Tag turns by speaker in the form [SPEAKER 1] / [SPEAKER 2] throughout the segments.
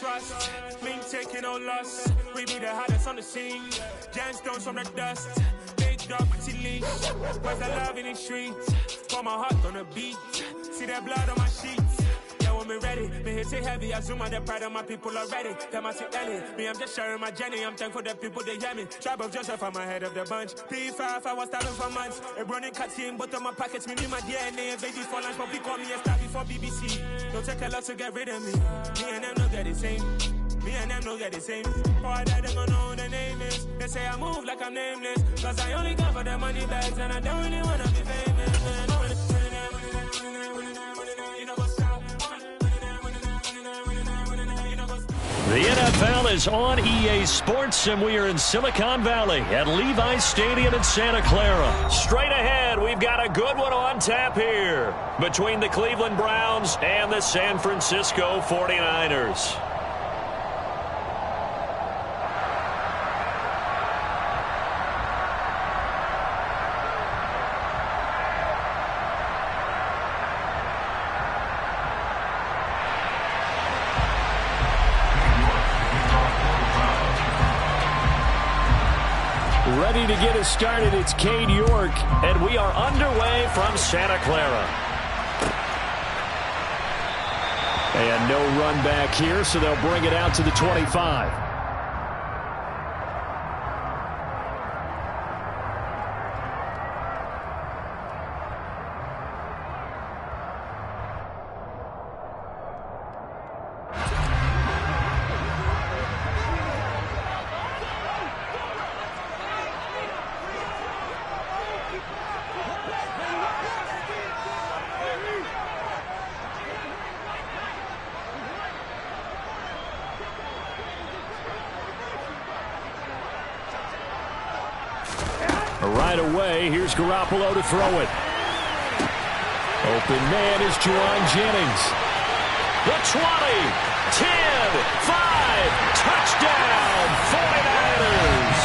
[SPEAKER 1] trust. Me taking no loss. We be the hottest on the scene. Gemstones from the dust. Big dog, leash. Where's the love in the streets? Pour my heart on the beat. See that blood on my sheets. Yeah, when me ready, me hit it heavy. I zoom on the pride of my people already. Them I see Ellie. Me, I'm just sharing my journey. I'm thankful that people they hear me. Tribe of Joseph, I'm ahead of the bunch. P5, I was starving for months. A running cutscene, but on my pockets, me my DNA. And baby for lunch, but we call me a star before BBC. Don't take a lot to get rid of me. Me and them don't get the same. Me and them don't get the same. Boy, that them gonna know who the name is. They say I move like I'm nameless. Cause I only come for the money bags. And I don't really wanna be famous.
[SPEAKER 2] The NFL is on EA Sports, and we are in Silicon Valley at Levi's Stadium in Santa Clara. Straight ahead, we've got a good one on tap here between the Cleveland Browns and the San Francisco 49ers. Ready to get us started, it's Cade York, and we are underway from Santa Clara. And no run back here, so they'll bring it out to the 25. Right away, here's Garoppolo to throw it. Open man is Juwan Jennings. The 20, 10, 5, touchdown, 49ers.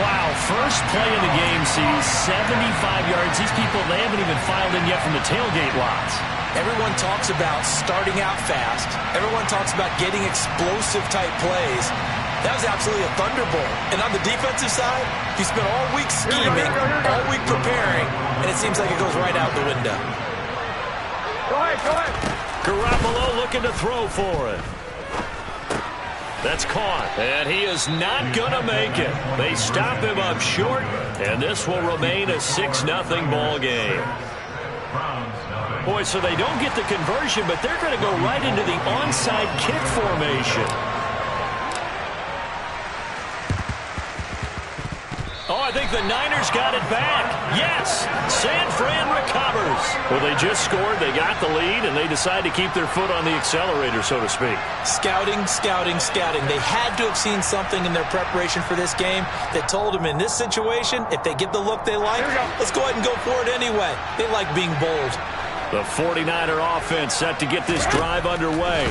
[SPEAKER 2] Wow, first play of the game sees 75 yards. These people, they haven't even filed in yet from the tailgate lots.
[SPEAKER 3] Everyone talks about starting out fast. Everyone talks about getting explosive type plays. That was absolutely a thunderbolt. And on the defensive side, you spent all week scheming, all week preparing, and it seems like it goes right out the window.
[SPEAKER 1] Go ahead.
[SPEAKER 2] Garoppolo looking to throw for it. That's caught, and he is not going to make it. They stop him up short, and this will remain a 6-0 ball game. Boy, so they don't get the conversion, but they're going to go right into the onside kick formation. Oh, I think the Niners got it back. Yes, San Fran recovers. Well, they just scored, they got the lead, and they decide to keep their foot on the accelerator, so to speak.
[SPEAKER 3] Scouting. They had to have seen something in their preparation for this game that told them in this situation, if they get the look they like, let's go ahead and go for it anyway. They like being bold.
[SPEAKER 2] The 49er offense set to get this drive underway.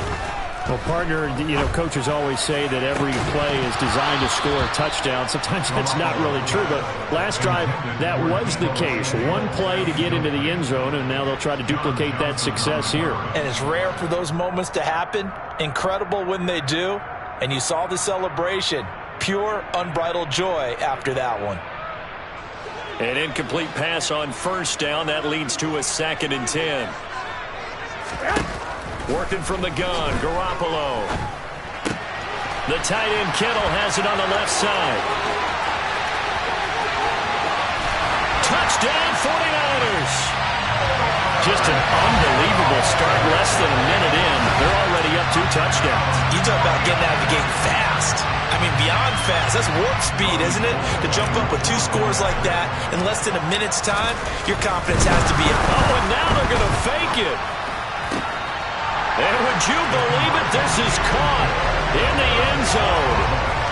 [SPEAKER 2] Well, partner, coaches always say that every play is designed to score a touchdown. Sometimes that's not really true, but last drive, that was the case. One play to get into the end zone, and now they'll try to duplicate that success here.
[SPEAKER 3] And it's rare for those moments to happen. Incredible when they do. And you saw the celebration. Pure, unbridled joy after that one.
[SPEAKER 2] An incomplete pass on first down. That leads to a 2nd and 10. Working from the gun, Garoppolo. The tight end, Kittle, has it on the left side. Touchdown, 49ers. Just an unbelievable start, less than a minute in. They're already up 2 touchdowns.
[SPEAKER 3] You talk about getting out of the gate fast. I mean, beyond fast. That's warp speed, isn't it? To jump up with 2 scores like that in less than a minute's time, your confidence has to be up.
[SPEAKER 2] Oh, and now they're going to fake it. And would you believe it? This is caught in the end zone.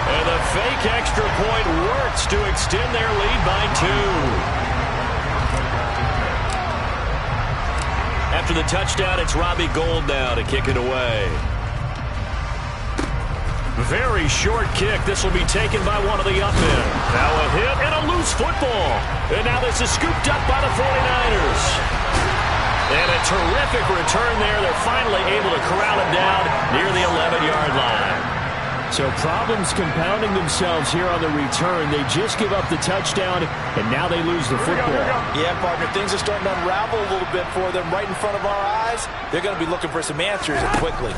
[SPEAKER 2] And the fake extra point works to extend their lead by 2. After the touchdown, it's Robbie Gould now to kick it away. Very short kick. This will be taken by one of the up men. Now a hit and a loose football. And now this is scooped up by the 49ers. And a terrific Terrific return there. They're finally able to corral him down near the 11-yard line.
[SPEAKER 4] So problems compounding themselves here on the return. They just give up the touchdown, and now they lose the football.
[SPEAKER 3] Yeah, partner, things are starting to unravel a little bit for them right in front of our eyes. They're going to be looking for some answers quickly.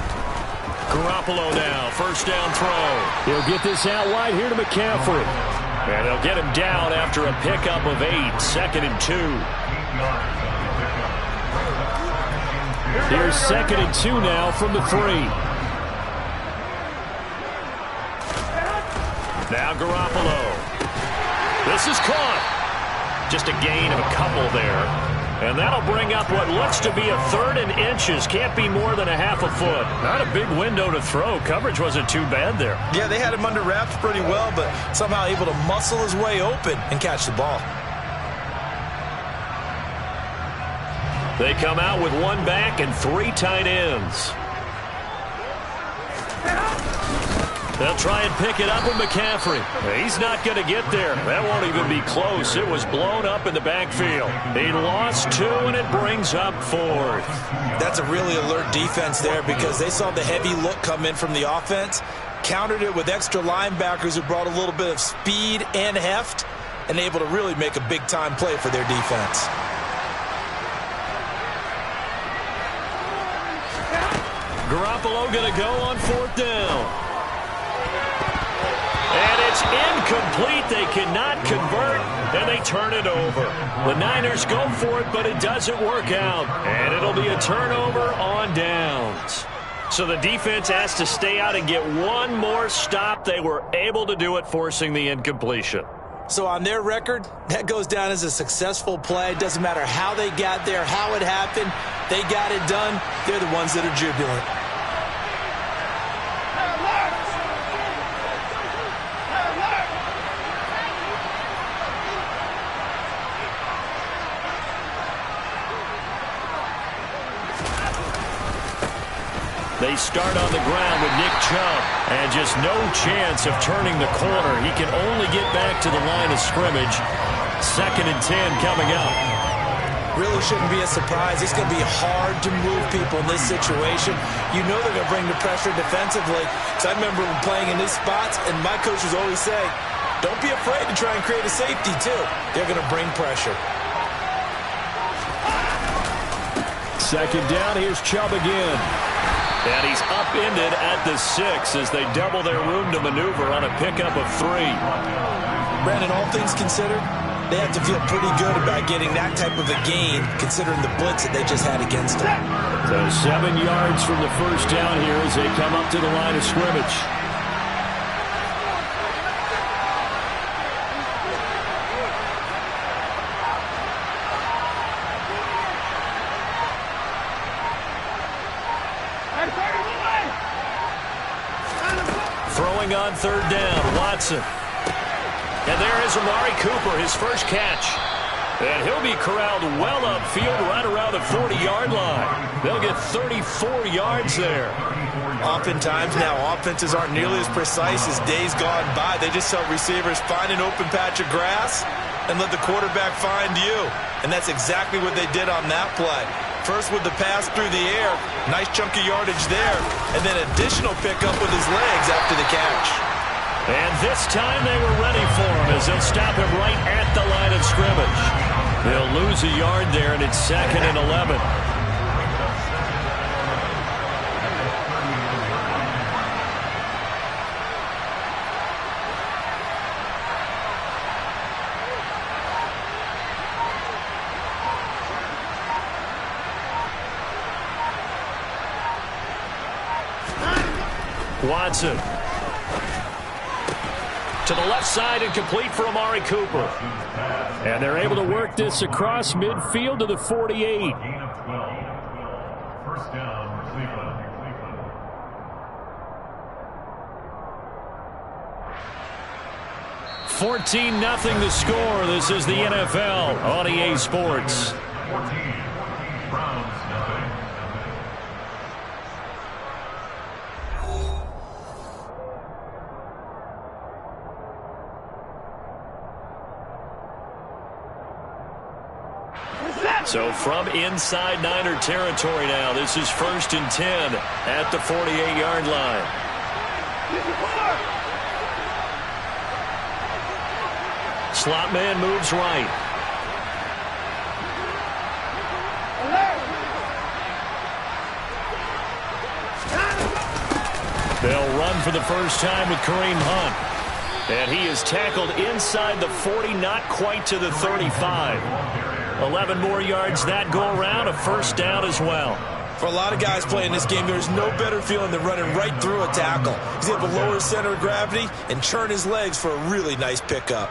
[SPEAKER 2] Garoppolo now, first down throw.
[SPEAKER 4] He'll get this out wide here to McCaffrey.
[SPEAKER 2] And they'll get him down after a pickup of 8, 2nd and 2.
[SPEAKER 4] Here's 2nd and 2 now from the 3.
[SPEAKER 2] Now Garoppolo. This is caught. Just a gain of a couple there. And that'll bring up what looks to be a 3rd and inches. Can't be more than a half a foot. Not a big window to throw. Coverage wasn't too bad there.
[SPEAKER 3] Yeah, they had him under wraps pretty well, but somehow able to muscle his way open and catch the ball.
[SPEAKER 2] They come out with 1 back and 3 tight ends. They'll try and pick it up with McCaffrey. He's not going to get there. That won't even be close. It was blown up in the backfield. He lost 2, and it brings up 4th.
[SPEAKER 3] That's a really alert defense there because they saw the heavy look come in from the offense, countered it with extra linebackers who brought a little bit of speed and heft, and able to really make a big-time play for their defense.
[SPEAKER 2] Garoppolo going to go on 4th down. And it's incomplete. They cannot convert, and they turn it over. The Niners go for it, but it doesn't work out. And it'll be a turnover on downs. So the defense has to stay out and get one more stop. They were able to do it, forcing the incompletion.
[SPEAKER 3] So on their record, that goes down as a successful play. It doesn't matter how they got there, how it happened. They got it done. They're the ones that are jubilant.
[SPEAKER 2] They start on the ground with Nick Chubb, and just no chance of turning the corner. He can only get back to the line of scrimmage. 2nd and 10 coming up.
[SPEAKER 3] Really shouldn't be a surprise. It's going to be hard to move people in this situation. You know they're going to bring the pressure defensively. So I remember playing in these spots, and my coaches always say, don't be afraid to try and create a safety, too. They're going to bring pressure.
[SPEAKER 4] 2nd down, here's Chubb again.
[SPEAKER 2] And he's upended at the 6 as they double their room to maneuver on a pickup of 3.
[SPEAKER 3] Brandon, all things considered, they have to feel pretty good about getting that type of a gain, considering the blitz that they just had against them.
[SPEAKER 4] So 7 yards from the first down here as they come up to the line of scrimmage.
[SPEAKER 2] Throwing on 3rd down, Watson. And there is Amari Cooper, his first catch. And he'll be corralled well upfield right around the 40-yard line. They'll get 34 yards there.
[SPEAKER 3] Oftentimes now, offenses aren't nearly as precise as days gone by. They just tell receivers, find an open patch of grass and let the quarterback find you. And that's exactly what they did on that play. First with the pass through the air, nice chunky yardage there, and then additional pickup with his legs after the catch.
[SPEAKER 2] And this time they were ready for him as they'll stop him right at the line of scrimmage. They'll lose a yard there, and it's 2nd and 11. Watson. To the left side and complete for Amari Cooper.
[SPEAKER 4] And they're able to work this across midfield to the 48.
[SPEAKER 5] First down, Cleveland.
[SPEAKER 2] 14-0 the score. This is the NFL on EA Sports.
[SPEAKER 5] 14, Browns, nothing.
[SPEAKER 2] So from inside Niner territory now, this is 1st and 10 at the 48-yard line. Slot man moves right. They'll run for the first time with Kareem Hunt. And he is tackled inside the 40, not quite to the 35. 11 more yards that go around, a first down as well.
[SPEAKER 3] For a lot of guys playing this game, there's no better feeling than running right through a tackle. He's able to lower his center of gravity and churn his legs for a really nice pickup.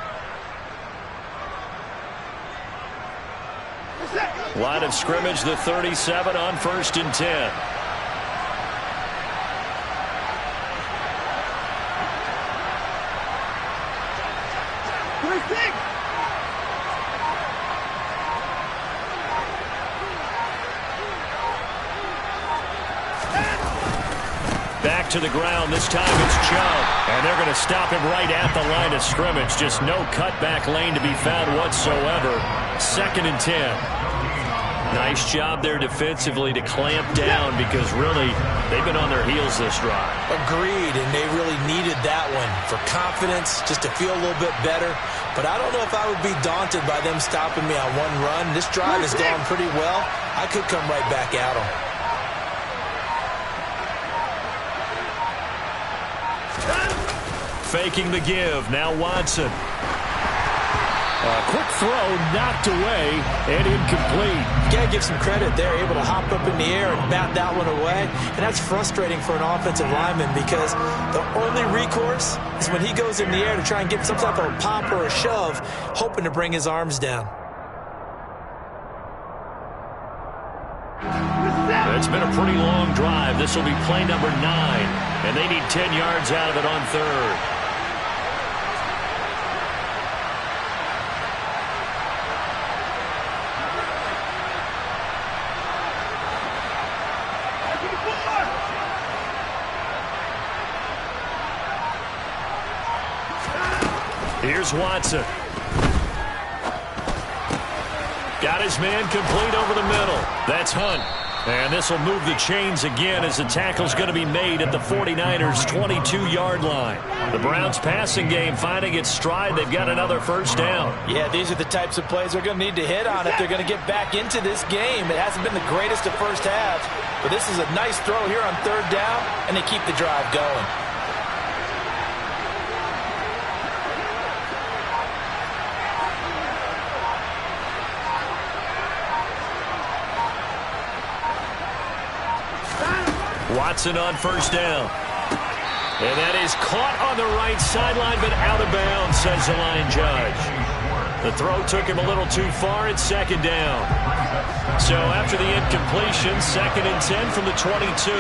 [SPEAKER 2] Line of scrimmage, the 37 on 1st and 10. Back to the ground. This time it's Chubb. And they're going to stop him right at the line of scrimmage. Just no cutback lane to be found whatsoever. 2nd and 10. Nice job there defensively to clamp down because really they've been on their heels this drive.
[SPEAKER 3] Agreed, and they really needed that one for confidence, just to feel a little bit better. But I don't know if I would be daunted by them stopping me on one run. This drive has gone pretty well. I could come right back at them.
[SPEAKER 2] Faking the give. Now Watson.
[SPEAKER 4] A quick throw knocked away and incomplete.
[SPEAKER 3] You got to give some credit there, able to hop up in the air and bat that one away. And that's frustrating for an offensive lineman because the only recourse is when he goes in the air to try and get some type of a pop or a shove, hoping to bring his arms down.
[SPEAKER 2] It's been a pretty long drive. This will be play number 9. And they need 10 yards out of it on 3rd. Here's Watson. Got his man complete over the middle. That's Hunt. And this will move the chains again as the tackle's going to be made at the 49ers' 22-yard line. The Browns' passing game finding its stride. They've got another first down.
[SPEAKER 3] Yeah, these are the types of plays they're going to need to hit on if they're going to get back into this game. It hasn't been the greatest of first halves, but this is a nice throw here on 3rd down, and they keep the drive going.
[SPEAKER 2] Watson on first down. And that is caught on the right sideline, but out of bounds, says the line judge. The throw took him a little too far. It's 2nd down. So after the incompletion, 2nd and 10 from the 22.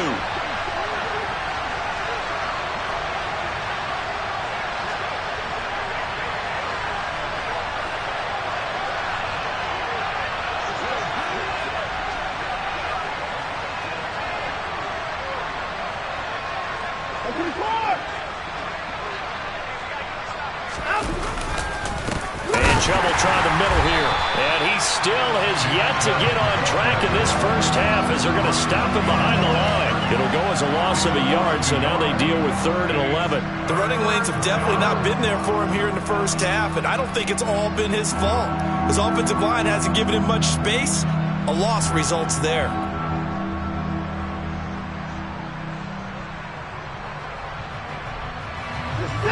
[SPEAKER 2] Trouble trying the middle here. And he still has yet to get on track in this first half as they're going to stop him behind the line. It'll go as a loss of a yard, so now they deal with 3rd and 11.
[SPEAKER 3] The running lanes have definitely not been there for him here in the first half, and I don't think it's all been his fault. His offensive line hasn't given him much space. A loss results there.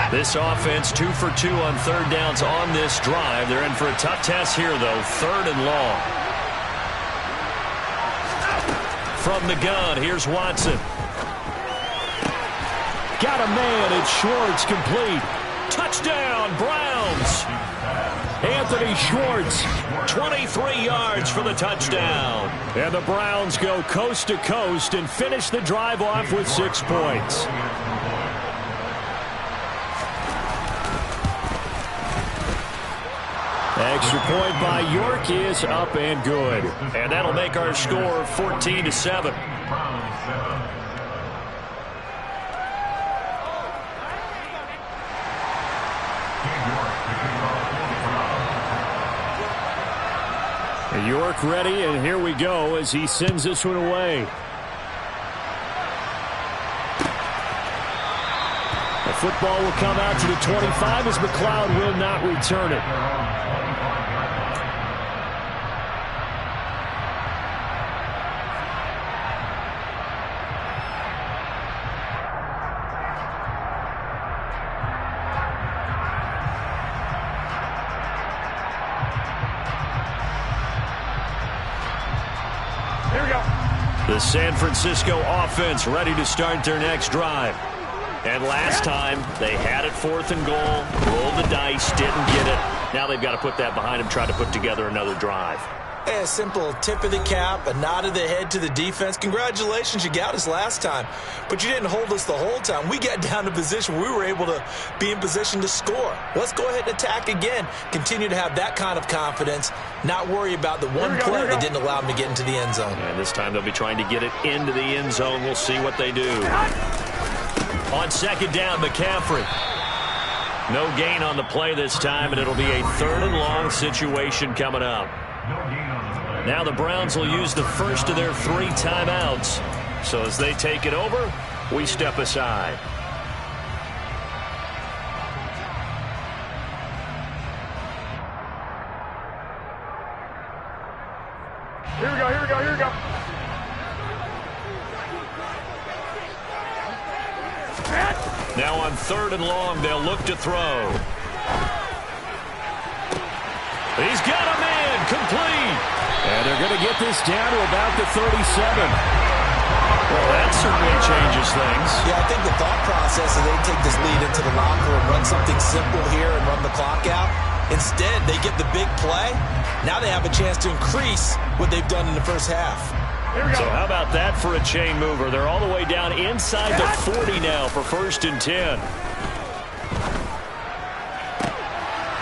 [SPEAKER 2] This offense 2 for 2 on 3rd downs on this drive. They're in for a tough test here, though. 3rd and long. From the gun, here's Watson.
[SPEAKER 4] Got a man. It's Schwartz, complete.
[SPEAKER 2] Touchdown, Browns.
[SPEAKER 4] Anthony Schwartz.
[SPEAKER 2] 23 yards for the touchdown.
[SPEAKER 4] And the Browns go coast to coast and finish the drive off with 6 points. Extra point by York is up and good.
[SPEAKER 2] And that'll make our score 14-7.
[SPEAKER 4] York ready, and here we go as he sends this one away. The football will come out to the 25 as McLeod will not return it. The San Francisco offense ready to start their next drive. And last time, they had it 4th and goal, rolled the dice, didn't get it. Now they've got to put that behind them, try to put together another drive.
[SPEAKER 3] A simple tip of the cap, a nod of the head to the defense. Congratulations, you got us last time. But you didn't hold us the whole time. We got down to position. We were able to be in position to score. Let's go ahead and attack again. Continue to have that kind of confidence. Not worry about the one play that didn't allow them to get into the end zone.
[SPEAKER 2] And this time they'll be trying to get it into the end zone. We'll see what they do. On 2nd down, McCaffrey. No gain on the play this time, and it'll be a 3rd and long situation coming up. Now the Browns will use the first of their 3 timeouts. So as they take it over, we step aside.
[SPEAKER 1] Here we go.
[SPEAKER 2] Now on 3rd and long, they'll look to throw. He's got a man, complete.
[SPEAKER 4] And they're going to get this down to about the 37.
[SPEAKER 2] Well, that certainly changes things.
[SPEAKER 3] Yeah, I think the thought process is they take this lead into the locker room, run something simple here and run the clock out. Instead, they get the big play. Now they have a chance to increase what they've done in the first half.
[SPEAKER 2] So how about that for a chain mover? They're all the way down inside the 40 now for 1st and 10.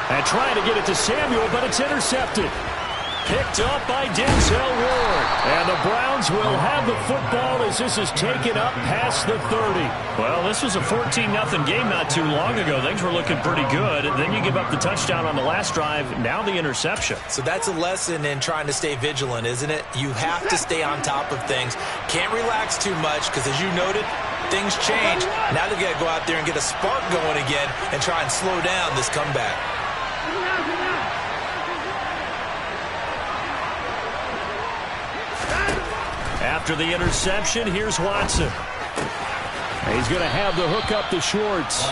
[SPEAKER 4] And trying to get it to Samuel, but it's intercepted.
[SPEAKER 2] Picked up by Denzel Ward.
[SPEAKER 4] And the Browns will have the football as this is taken up past the 30.
[SPEAKER 2] Well, this was a 14-0 game not too long ago. Things were looking pretty good. Then you give up the touchdown on the last drive. Now the interception.
[SPEAKER 3] So that's a lesson in trying to stay vigilant, isn't it? You have to stay on top of things. Can't relax too much because, as you noted, things change. Now they've got to go out there and get a spark going again and try and slow down this comeback.
[SPEAKER 2] After the interception, here's Watson.
[SPEAKER 4] He's going to have the hook up to Schwartz.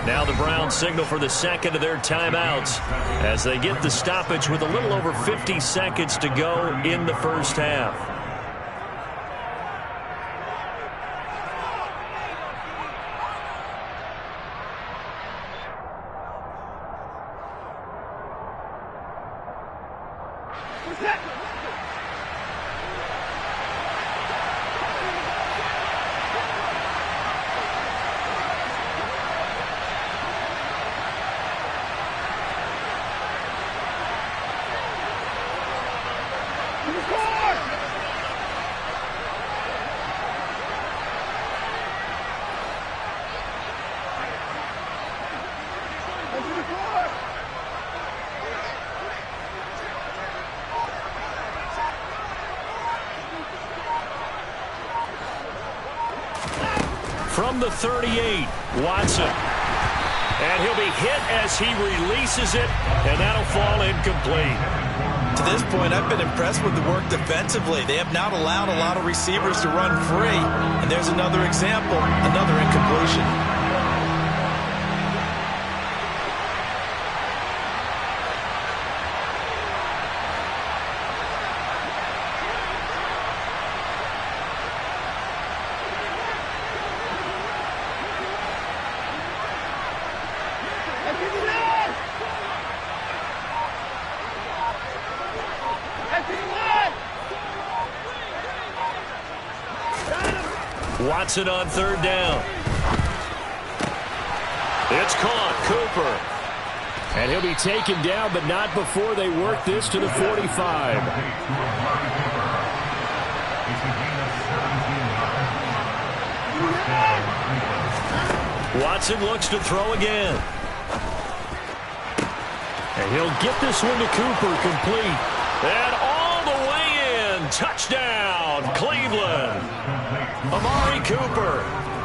[SPEAKER 2] Now the Browns signal for the 2nd of their timeouts as they get the stoppage with a little over 50 seconds to go in the first half. From the 38, Watson. And he'll be hit as he releases it, and that'll fall incomplete.
[SPEAKER 3] To this point, I've been impressed with the work defensively. They have not allowed a lot of receivers to run free. And there's another example, another incompletion.
[SPEAKER 2] Watson on 3rd down. It's caught. Cooper.
[SPEAKER 4] And he'll be taken down, but not before they work this to the 45.
[SPEAKER 2] Watson looks to throw again.
[SPEAKER 4] And
[SPEAKER 2] And he'll get this one to Cooper, complete. And all the way in. Touchdown, Cleveland. Amari Cooper,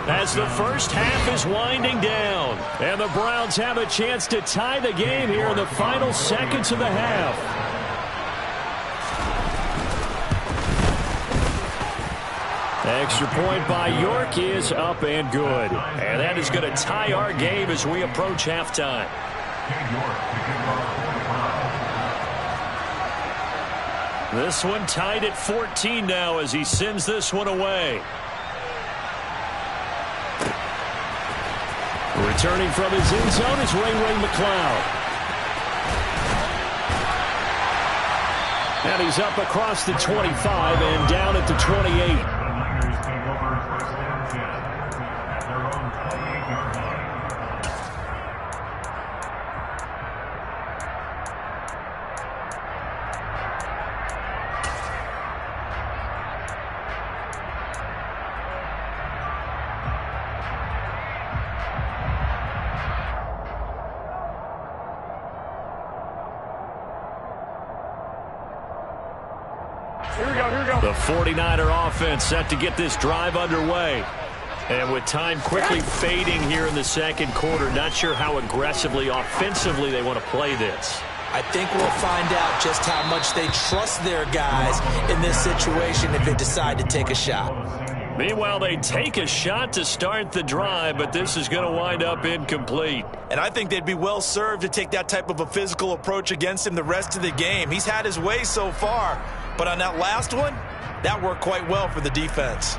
[SPEAKER 2] as the first half is winding down. And the Browns have a chance to tie the game here in the final seconds of the half. Extra point by York is up and good. And that is going to tie our game as we approach halftime. This one tied at 14 now as he sends this one away. Returning from his end zone is Ray McLeod. And he's up across the 25 and down at the 28. The 49er offense set to get this drive underway. And with time quickly fading here in the second quarter, not sure how aggressively, offensively they want to play this.
[SPEAKER 3] I think we'll find out just how much they trust their guys in this situation if they decide to take a shot.
[SPEAKER 2] Meanwhile, they take a shot to start the drive, but this is going to wind up incomplete.
[SPEAKER 3] And I think they'd be well served to take that type of a physical approach against him the rest of the game. He's had his way so far, but on that last one, that worked quite well for the defense.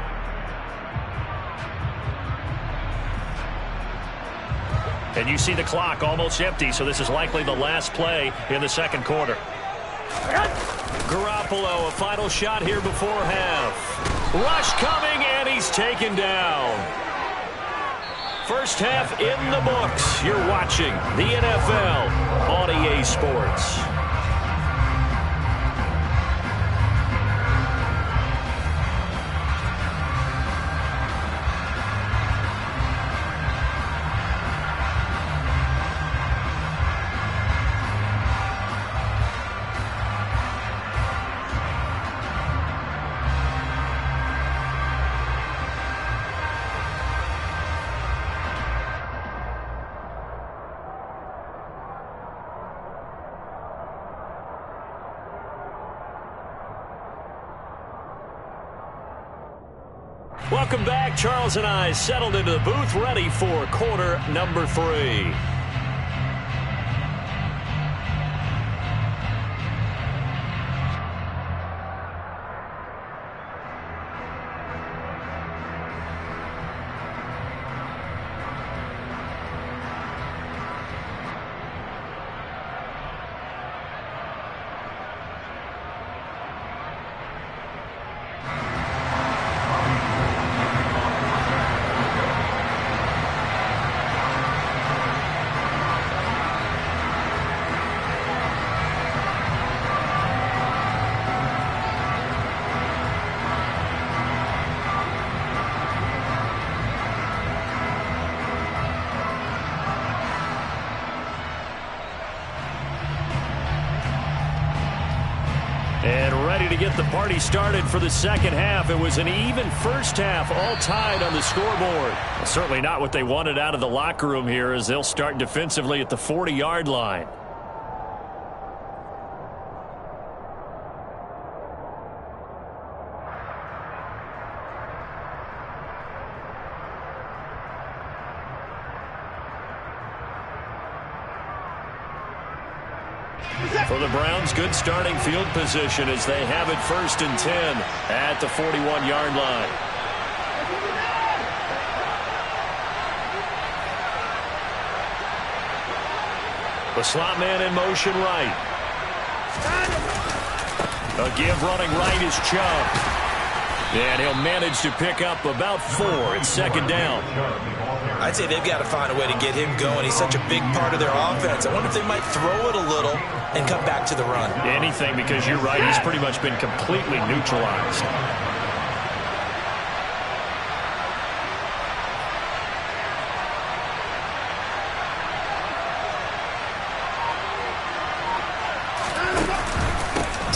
[SPEAKER 2] And you see the clock almost empty, so this is likely the last play in the second quarter. Garoppolo, a final shot here before half. Rush coming, and he's taken down. First half in the books. You're watching the NFL on EA Sports. Welcome back. Charles and I settled into the booth, ready for quarter number 3. And ready to get the party started for the second half. It was an even first half, all tied on the scoreboard. Well, certainly not what they wanted out of the locker room here as they'll start defensively at the 40-yard line. For the Browns, good starting field position as they have it 1st and 10 at the 41-yard line. The slot man in motion right. A give running right is Chubb. And he'll manage to pick up about 4 at second down.
[SPEAKER 3] I'd say they've got to find a way to get him going. He's such a big part of their offense. I wonder if they might throw it a little and come back to the run.
[SPEAKER 2] Anything, because you're right, he's pretty much been completely neutralized.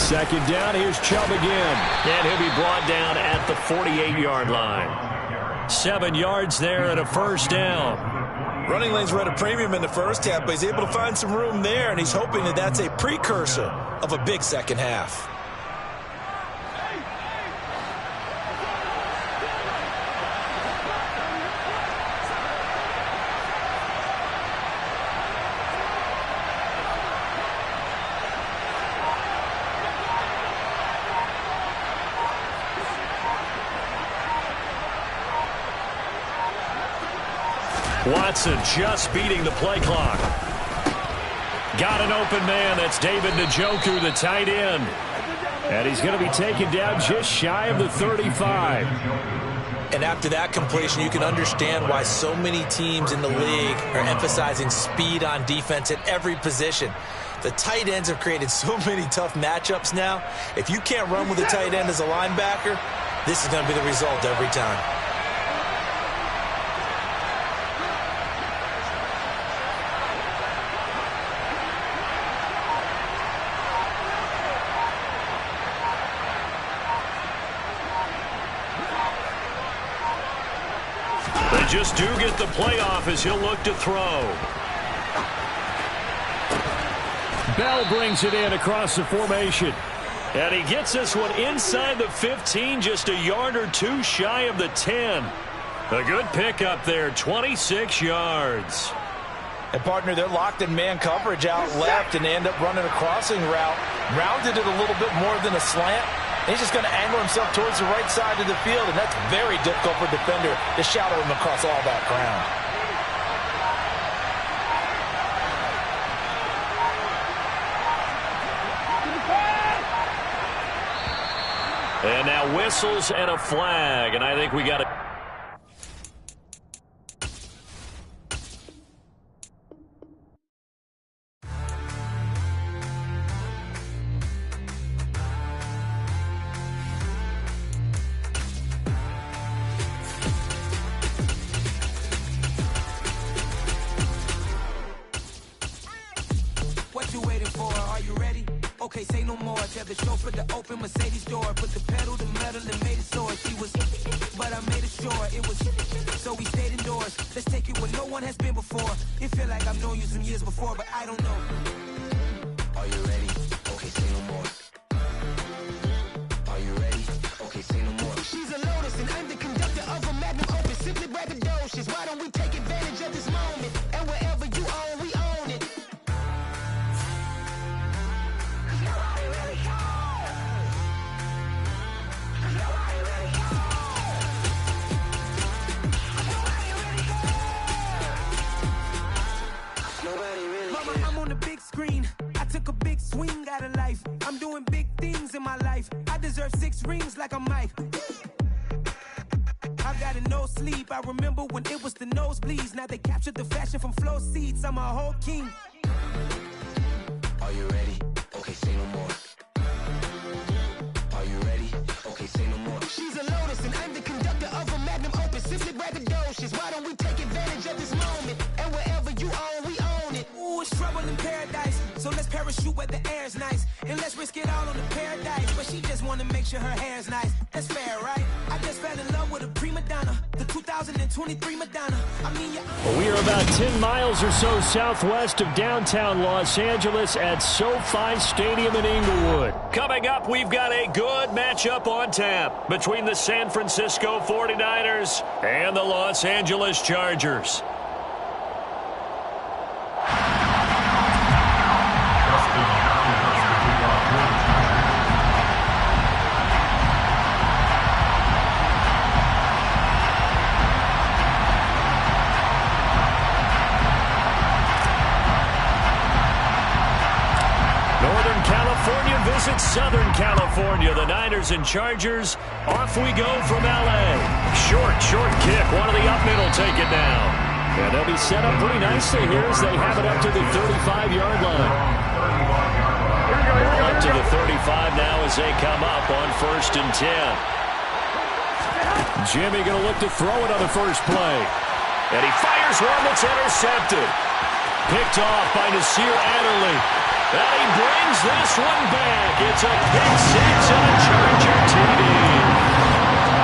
[SPEAKER 4] Second down, here's Chubb again. And he'll be brought down at the 48-yard line. 7 yards there and a first down.
[SPEAKER 3] Running lanes were at a premium in the first half, but he's able to find some room there, and he's hoping that that's a precursor of a big second half.
[SPEAKER 4] Watson just beating the play clock. Got an open man. That's David Njoku, the tight end. And he's going to be taken down just shy of the 35.
[SPEAKER 3] And after that completion, you can understand why so many teams in the league are emphasizing speed on defense at every position. The tight ends have created so many tough matchups now. If you can't run with a tight end as a linebacker, this is going to be the result every time.
[SPEAKER 4] Just do get the playoff as he'll look to throw. Bell brings it in across the formation. And he gets this one inside the 15, just a yard or two shy of the 10. A good pickup there, 26 yards.
[SPEAKER 3] And, partner, they're locked in man coverage out left, and they end up running a crossing route. Rounded it a little bit more than a slant. He's just going to angle himself towards the right side of the field, and that's very difficult for a defender to shadow him across all that ground.
[SPEAKER 4] And now whistles and a flag, and I think we got it.
[SPEAKER 1] Okay, say no more. Tell the chauffeur to open Mercedes door. Put the pedal to metal and made it soar. She was, but I made it sure it was. So we stayed indoors. Let's take it where no one has been before. It feel like I've known you some years before, but I don't know. Are you ready? Okay, say no more. Are you ready? Okay, say no more. She's a Lotus and I'm the conductor of a Madden Opus. Simply braggadocious. Why don't we take advantage of this moment? And wherever you own, we own it. I'm on the big screen. I took a big swing out of life. I'm doing big things in my life. I deserve 6 rings like a Mike. I've got no sleep. I remember when it was the nosebleeds. Now they captured the fashion from flow seats. I'm a whole king. Are you ready? Okay, say no more. Are you ready? Okay, say no more. She's a Lotus and I'm the conductor of a Magnum Opus. Simply braggadocious. Why don't we take advantage of this moment? And wherever you own, we own it. Ooh, it's trouble in paradise. So let's parachute where the air's nice. And let's risk it all on the paradise. But she just wanna make sure her hair's nice. That's fair, right? I just fell in love with a prima donna. The 2023 Madonna. I mean,
[SPEAKER 4] well, we are about 10 miles or so southwest of downtown Los Angeles at SoFi Stadium in Inglewood. Coming up, we've got a good matchup on tap between the San Francisco 49ers and the Los Angeles Chargers. Visit Southern California. The Niners and Chargers. Off we go from L.A. Short kick. One of the up middle take it now. And they'll be set up pretty nicely here as they have it up to the 35-yard line. Up to the 35 now as they come up on 1st and 10. Jimmy going to look to throw it on the first play. And he fires one that's intercepted.
[SPEAKER 2] picked off by Nasir Adderley. And he brings this one back. It's a pick six and a Charger TD.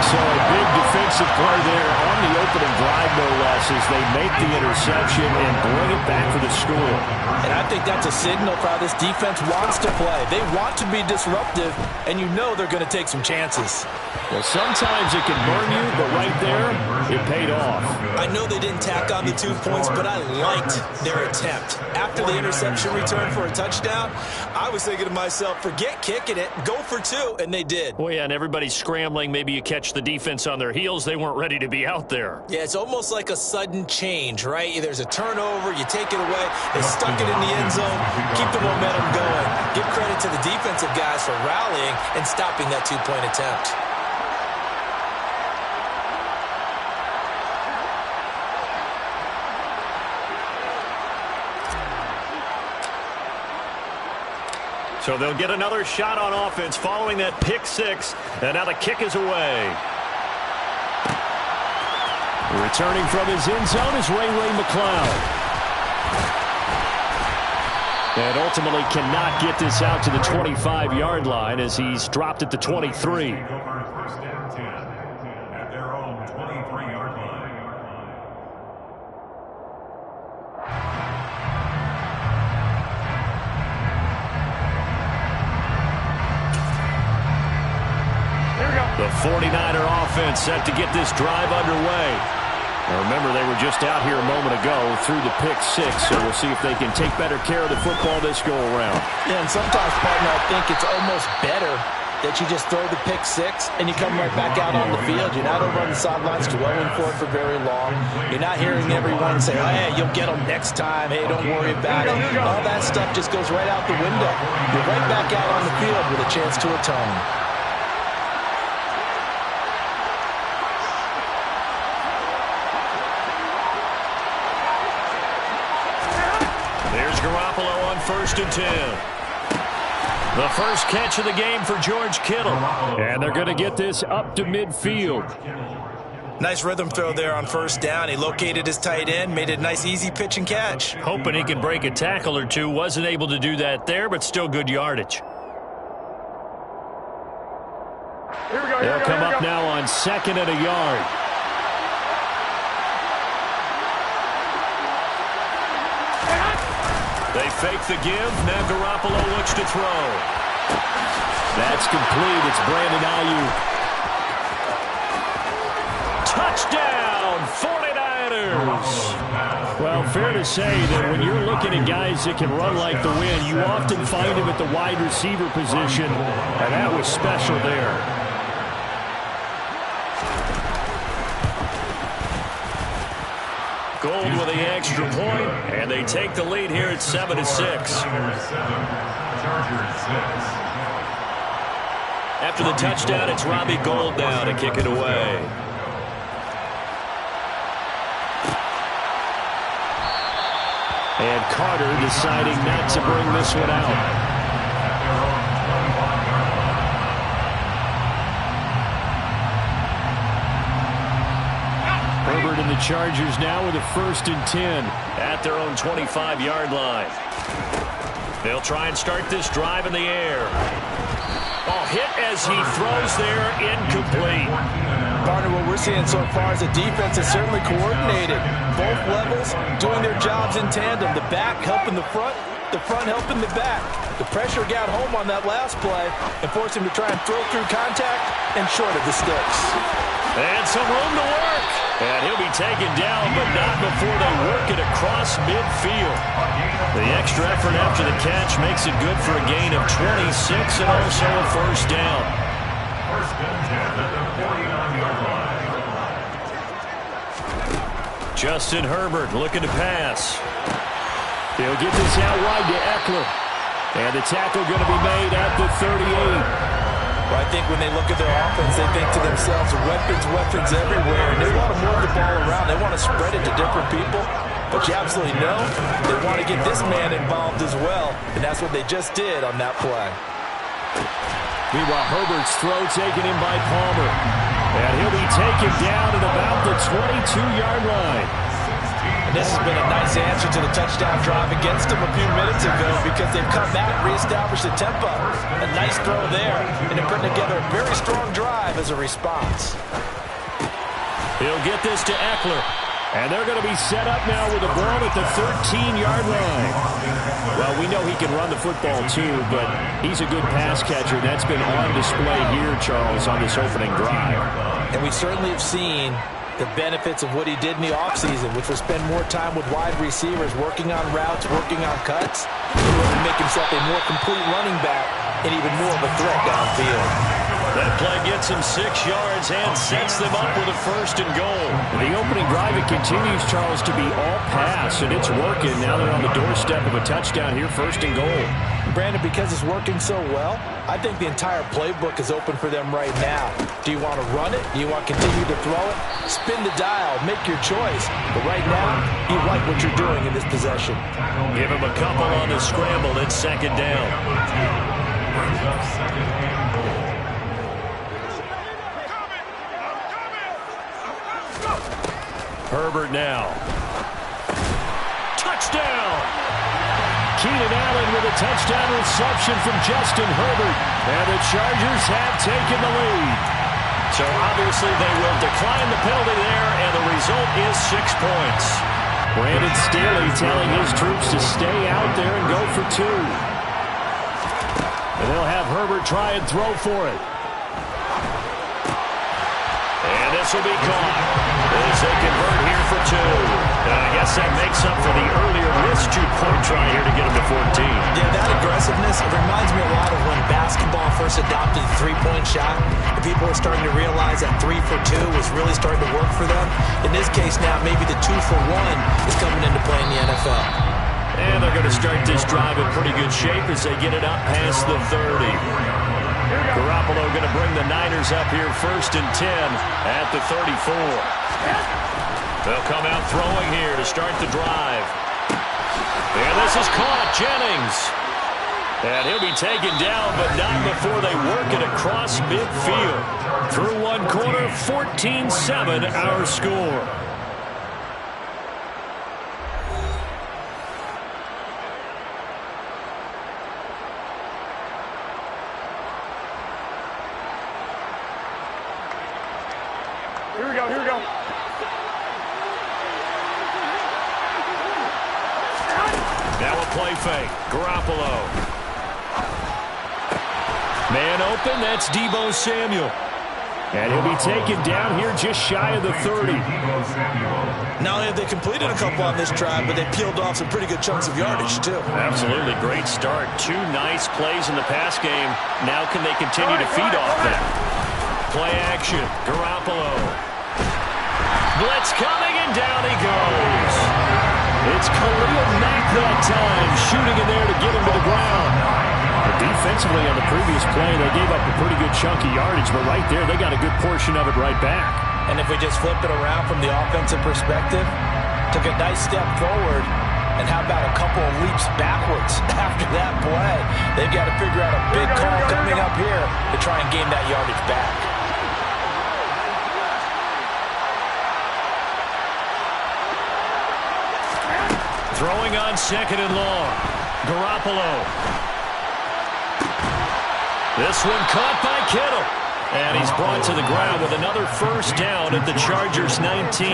[SPEAKER 2] So a big defensive play there on the opening drive, no less, as they make the interception and bring it back for the score.
[SPEAKER 3] And I think that's a signal for how this defense wants to play. They want to be disruptive, and you know they're going to take some chances.
[SPEAKER 2] Well, sometimes it can burn you, but right there, it paid off.
[SPEAKER 3] I know they didn't tack on the 2 points, but I liked their attempt. After the interception return for a touchdown, I was thinking to myself, forget kicking it, go for 2, and they did.
[SPEAKER 2] Well, yeah, and everybody's scrambling. Maybe you catch the defense on their heels. They weren't ready to be out there.
[SPEAKER 3] Yeah, it's almost like a sudden change, right? There's a turnover, you take it away, they stuck it in the end zone, keep the momentum going. Give credit to the defensive guys for rallying and stopping that 2-point attempt.
[SPEAKER 2] So they'll get another shot on offense following that pick six. And now the kick is away. Returning from his end zone is Ray McCloud. And ultimately cannot get this out to the 25-yard line as he's dropped at the 23. The 49er offense set to get this drive underway. Now remember, they were just out here a moment ago through the pick six, so we'll see if they can take better care of the football this go-around.
[SPEAKER 3] Yeah, and sometimes, partner, I think it's almost better that you just throw the pick six and you come right back out on the field. You're not over on the sidelines dwelling for it for very long. You're not hearing everyone say, oh, hey, you'll get them next time. Hey, don't worry about it. All that stuff just goes right out the window. You're right back out on the field with a chance to atone.
[SPEAKER 2] First and 10. The first catch of the game for George Kittle. And they're going to get this up to midfield.
[SPEAKER 3] Nice rhythm throw there on first down. He located his tight end, made it a nice easy pitch and catch.
[SPEAKER 2] Hoping he can break a tackle or two. Wasn't able to do that there, but still good yardage. They'll come up now on 2nd and a yard. They fake the give. Now Garoppolo looks to throw. That's complete. It's Brandon Ayuk. Touchdown, 49ers. Well, fair to say that when you're looking at guys that can run like the wind, you often find him at the wide receiver position, and that was special there. Gold with the extra point, and they take the lead here at 7-6. After the touchdown, it's Robbie Gould now to kick it away. And Carter deciding not to bring this one out. Herbert and the Chargers now with a 1st and 10 at their own 25-yard line. They'll try and start this drive in the air. Oh, hit as he throws there, incomplete.
[SPEAKER 3] Partner, what we're seeing so far is the defense is certainly coordinated. Both levels doing their jobs in tandem. The back helping the front helping the back. The pressure got home on that last play and forced him to try and throw through contact and short of the sticks.
[SPEAKER 2] And some room to work. And he'll be taken down, but not before they work it across midfield. The extra effort after the catch makes it good for a gain of 26 and also a first down.
[SPEAKER 5] First and 10 at the 49-yard line.
[SPEAKER 2] Justin Herbert looking to pass. He'll get this out wide to Eckler. And the tackle going to be made at the 38.
[SPEAKER 3] Well, I think when they look at their offense, they think to themselves, weapons everywhere. And they want to move the ball around. They want to spread it to different people. But you absolutely know they want to get this man involved as well. And that's what they just did on that play.
[SPEAKER 2] Meanwhile, Herbert's throw taken in by Palmer. And he'll be taken down at about the 22-yard line.
[SPEAKER 3] And this has been a nice answer to the touchdown drive against them a few minutes ago because they've come back and reestablished the tempo. A nice throw there, and they're putting together a very strong drive as a response.
[SPEAKER 2] He'll get this to Eckler. And they're going to be set up now with the ball at the 13-yard line. Well, we know he can run the football too, but he's a good pass catcher. That's been on display here, Charles, on this opening drive.
[SPEAKER 3] And we certainly have seen the benefits of what he did in the offseason, which was spend more time with wide receivers, working on routes, working on cuts, in order to make himself a more complete running back and even more of a threat downfield.
[SPEAKER 2] That play gets him 6 yards and sets them up with a 1st and goal. The opening drive, it continues, Charles, to be all pass, and it's working. Now they're on the doorstep of a touchdown here, 1st and goal.
[SPEAKER 3] Brandon, because it's working so well, I think the entire playbook is open for them right now. Do you want to run it? Do you want to continue to throw it? Spin the dial. Make your choice. But right now, you like what you're doing in this possession.
[SPEAKER 2] Give him a couple on the scramble. It's 2nd down. Herbert now. Touchdown! Keenan Allen with a touchdown reception from Justin Herbert. And the Chargers have taken the lead. So obviously they will decline the penalty there, and the result is 6 points. Brandon Staley telling his troops to stay out there and go for 2. And they'll have Herbert try and throw for it. And this will be caught as they convert here for 2. And I guess that makes up for the earlier missed 2-point try here to get him to 14.
[SPEAKER 3] Yeah, that aggressiveness, it reminds me a lot of when basketball first adopted the 3-point shot. And people were starting to realize that 3 for 2 was really starting to work for them. In this case now, maybe the 2 for 1 is coming into play in the NFL.
[SPEAKER 2] And they're going to start this drive in pretty good shape as they get it up past the 30. Garoppolo going to bring the Niners up here 1st and 10 at the 34. They'll come out throwing here to start the drive. And this is caught. Jennings. And he'll be taken down, but not before they work it across midfield. Through one quarter, 14-7 our score.
[SPEAKER 1] Here we go.
[SPEAKER 2] Now a play fake. Garoppolo. Man open, that's Deebo Samuel. And he'll be taken down here just shy of the 30.
[SPEAKER 3] Not only have they completed a couple on this drive, but they peeled off some pretty good chunks of yardage, too.
[SPEAKER 2] Absolutely great start. 2 nice plays in the pass game. Now can they continue to feed off that? Play action. Garoppolo. Blitz coming, and down he goes. It's Khalil Mack that time, shooting in there to get him to the ground. But defensively on the previous play, they gave up a pretty good chunk of yardage, but right there, they got a good portion of it right back.
[SPEAKER 3] And if we just flip it around from the offensive perspective, took a nice step forward, and how about a couple of leaps backwards after that play? They've got to figure out a big call coming up here to try and gain that yardage back.
[SPEAKER 2] Throwing on 2nd and long. Garoppolo. This one caught by Kittle. And he's brought to the ground with another 1st down at the Chargers 19.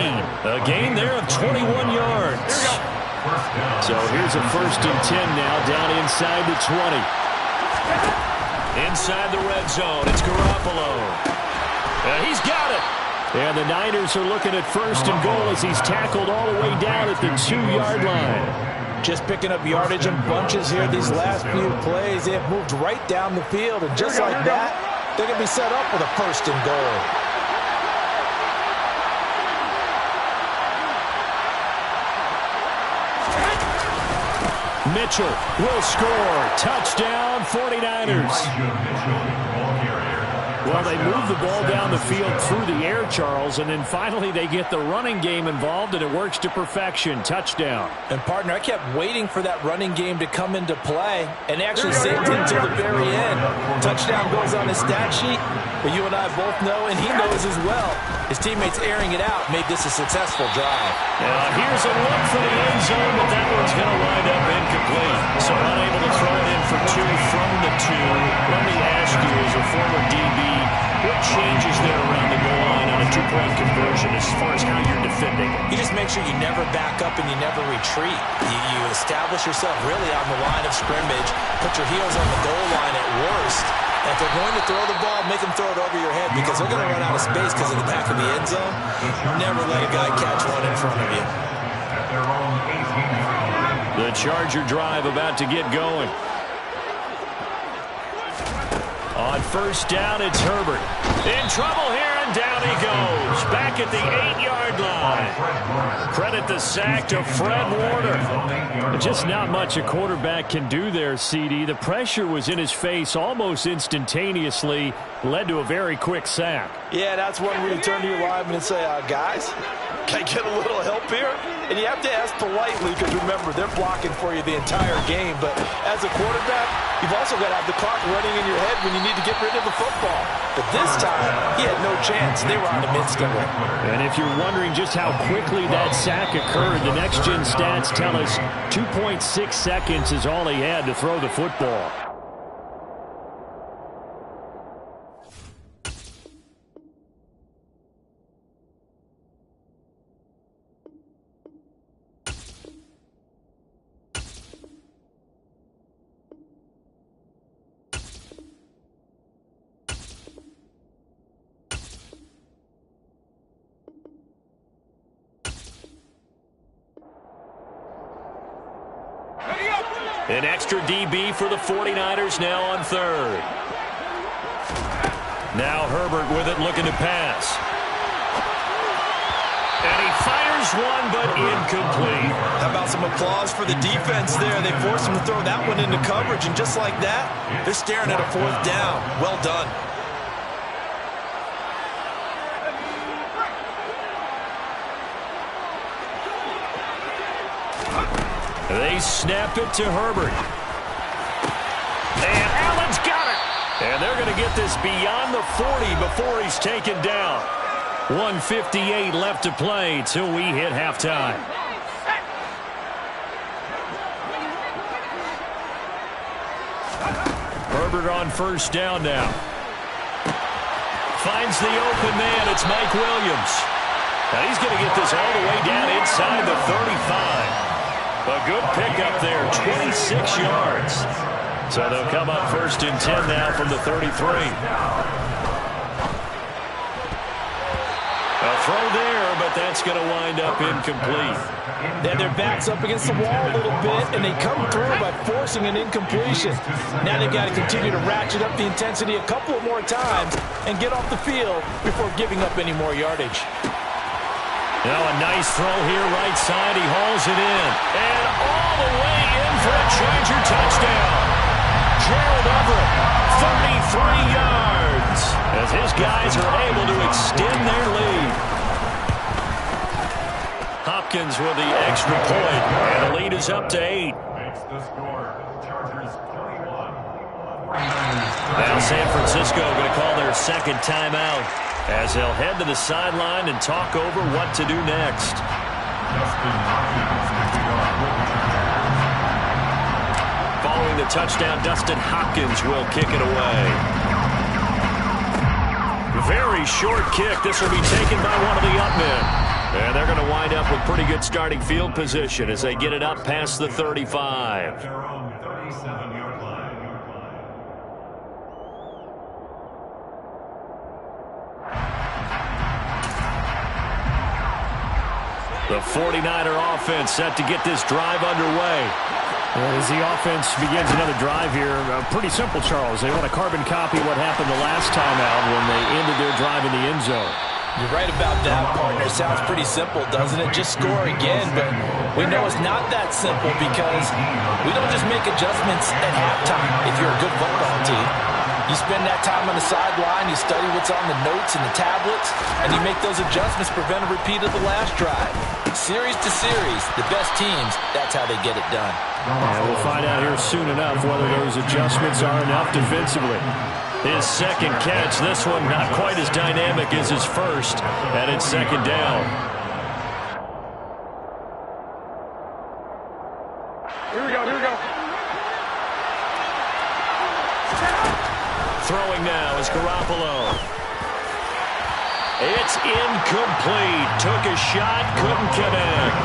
[SPEAKER 2] A gain there of 21 yards. So here's a 1st and 10 now down inside the 20. Inside the red zone, it's Garoppolo. And he's got it. And the Niners are looking at 1st and goal as he's tackled all the way down at the 2-yard line.
[SPEAKER 3] Just picking up yardage in bunches here these last few plays. They have moved right down the field, and just like that, they're going to be set up with a 1st and goal.
[SPEAKER 2] Mitchell will score. Touchdown, 49ers. Well, they move the ball down the field through the air, Charles, and then finally they get the running game involved, and it works to perfection. Touchdown.
[SPEAKER 3] And, partner, I kept waiting for that running game to come into play and actually saved it until the very end. Touchdown goes on his stat sheet, but you and I both know, and he knows as well, his teammates airing it out made this a successful drive.
[SPEAKER 2] Here's a look for the end zone, but that one's going to wind up incomplete. So unable to throw it in for two from the two. Let me ask you, as a former DB, what changes there around the goal line on a two-point conversion as far as how you're defending?
[SPEAKER 3] You just make sure you never back up and you never retreat. You establish yourself really on the line of scrimmage, put your heels on the goal line at worst. And if they're going to throw the ball, make them throw it over your head because they're going to run out of space because of the back of the end zone. Never let a guy catch one in front of you.
[SPEAKER 2] The Charger drive about to get going. On first down, it's Herbert. In trouble here, and down he goes. Back at the 8-yard line. Credit the sack to Fred Warner. Just not much a quarterback can do there, CD. The pressure was in his face almost instantaneously. Led to a very quick sack.
[SPEAKER 3] Yeah, that's one where you turn to your lineman and say, guys, can I get a little help here? And you have to ask politely because, remember, they're blocking for you the entire game. But as a quarterback, you've also got to have the clock running in your head when you need to get rid of the football. But this time, he had no chance. They were on him instantly.
[SPEAKER 2] And if you're wondering just how quickly that sack occurred, the next-gen stats tell us 2.6 seconds is all he had to throw the football. An extra DB for the 49ers now on third. Now Herbert with it, looking to pass. And he fires one, but incomplete.
[SPEAKER 3] How about some applause for the defense there? They forced him to throw that one into coverage, and just like that, they're staring at a fourth down. Well done.
[SPEAKER 2] They snap it to Herbert. And Allen's got it. And they're going to get this beyond the 40 before he's taken down. 1:58 left to play till we hit halftime. Herbert on first down now. Finds the open man. It's Mike Williams. Now he's going to get this all the way down inside the 35. A good pickup there, 26 yards. So they'll come up first and 10 now from the 33. A throw there, but that's going to wind up incomplete.
[SPEAKER 3] They have their backs up against the wall a little bit, and they come through by forcing an incompletion. Now they've got to continue to ratchet up the intensity a couple of more times and get off the field before giving up any more yardage.
[SPEAKER 2] Now a nice throw here, right side. He hauls it in. And all the way in for a Charger touchdown. Gerald Everett, 33 yards. As his guys are able to extend their lead. Hopkins with the extra point. And the lead is up to 8.
[SPEAKER 5] Makes the score. Chargers 31.
[SPEAKER 2] Now San Francisco going to call their second timeout, as they'll head to the sideline and talk over what to do next. Following the touchdown, Dustin Hopkins will kick it away. Very short kick. This will be taken by one of the up men. And they're going to wind up with pretty good starting field position as they get it up past the 35.
[SPEAKER 5] Their own 37-yard line.
[SPEAKER 2] The 49er offense set to get this drive underway. As the offense begins another drive here, pretty simple, Charles. They want to carbon copy what happened the last time out when they ended their drive in the end zone.
[SPEAKER 3] You're right about that, partner. Sounds pretty simple, doesn't it? Just score again, but we know it's not that simple because we don't just make adjustments at halftime if you're a good football team. You spend that time on the sideline, you study what's on the notes and the tablets, and you make those adjustments to prevent a repeat of the last drive. Series to series, the best teams, that's how they get it done.
[SPEAKER 4] And we'll find out here soon enough whether those adjustments are enough defensively. His second catch, this one not quite as dynamic as his first, and it's second down.
[SPEAKER 1] Here we go.
[SPEAKER 4] Throwing now is Garoppolo. It's incomplete. Took a shot, couldn't connect.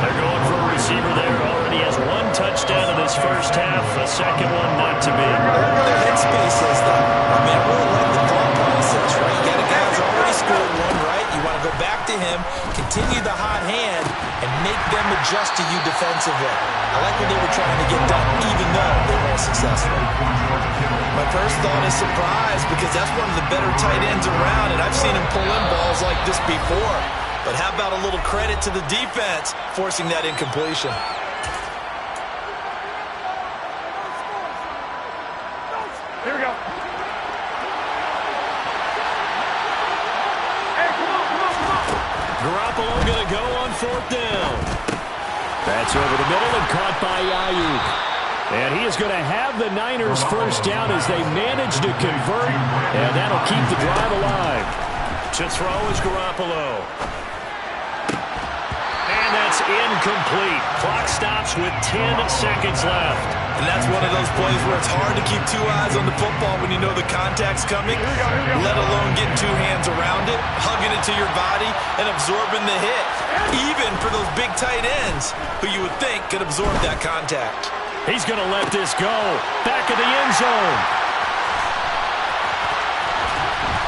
[SPEAKER 4] They're going for a receiver there. Already has one touchdown in his first half. A second one not to be.
[SPEAKER 3] Their headspace says that. I mean, I really like the thought process, right? You got a guy who's already scored one, right? You want to go back to him, continue the hot hand, and make them adjust to you defensively. I like what they were trying to get done, even though they weren't successful. My first thought is surprise, because that's one of the better tight ends around, and I've seen him pull in balls like this before. But how about a little credit to the defense forcing that incompletion?
[SPEAKER 1] Here we go.
[SPEAKER 4] Garoppolo going to go on fourth down. That's over the middle and caught by Ayuk. And he is going to have the Niners first down as they manage to convert, and that'll keep the drive alive. To throw is Garoppolo. And that's incomplete. Clock stops with 10 seconds left.
[SPEAKER 3] And that's one of those plays where it's hard to keep two eyes on the football when you know the contact's coming, let alone getting two hands around it, hugging it to your body, and absorbing the hit, even for those big tight ends who you would think could absorb that contact.
[SPEAKER 4] He's going to let this go. Back of the end zone.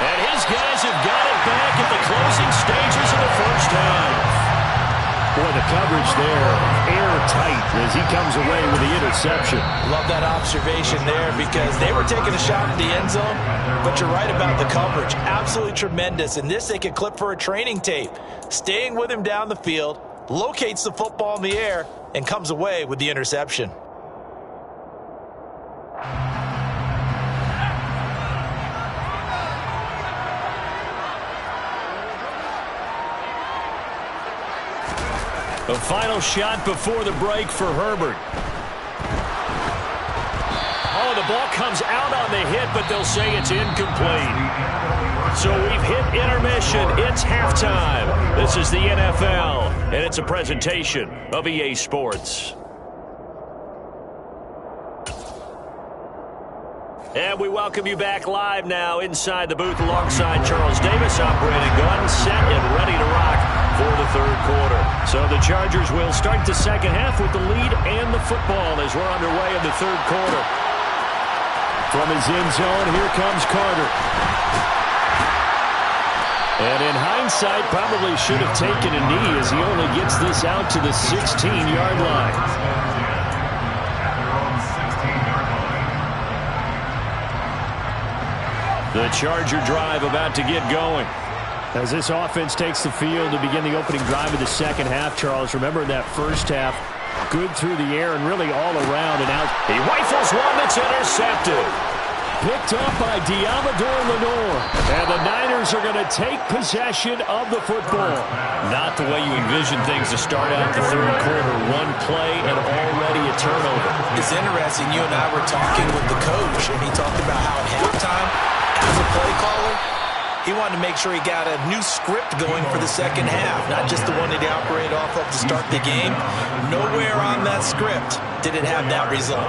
[SPEAKER 4] And his guys have got it back at the closing stages of the first half. Boy, the coverage there, airtight as he comes away with the interception.
[SPEAKER 3] Love that observation there because they were taking a shot at the end zone, but you're right about the coverage. Absolutely tremendous. And this they could clip for a training tape. Staying with him down the field, locates the football in the air, and comes away with the interception.
[SPEAKER 4] A final shot before the break for Herbert. Oh, the ball comes out on the hit, but they'll say it's incomplete. So we've hit intermission. It's halftime. This is the NFL, and it's a presentation of EA Sports. And we welcome you back live now inside the booth alongside Charles Davis. I'm Brandon Gunn, set and ready to rock for the third quarter. So the Chargers will start the second half with the lead and the football as we're underway in the third quarter. From his end zone, here comes Carter. And in hindsight, probably should have taken a knee as he only gets this out to the 16-yard line. The Charger drive about to get going. As this offense takes the field to begin the opening drive of the second half, Charles, remember in that first half, good through the air and really all around and out. He rifles one that's intercepted. Picked up by Diamador Lenore. And the Niners are going to take possession of the football. Not the way you envision things to start out the third quarter. One play and already a turnover.
[SPEAKER 3] It's interesting. You and I were talking with the coach, and he talked about how at halftime, as a play caller, he wanted to make sure he got a new script going for the second half, not just the one that he operated off of to start the game. Nowhere on that script did it have that result.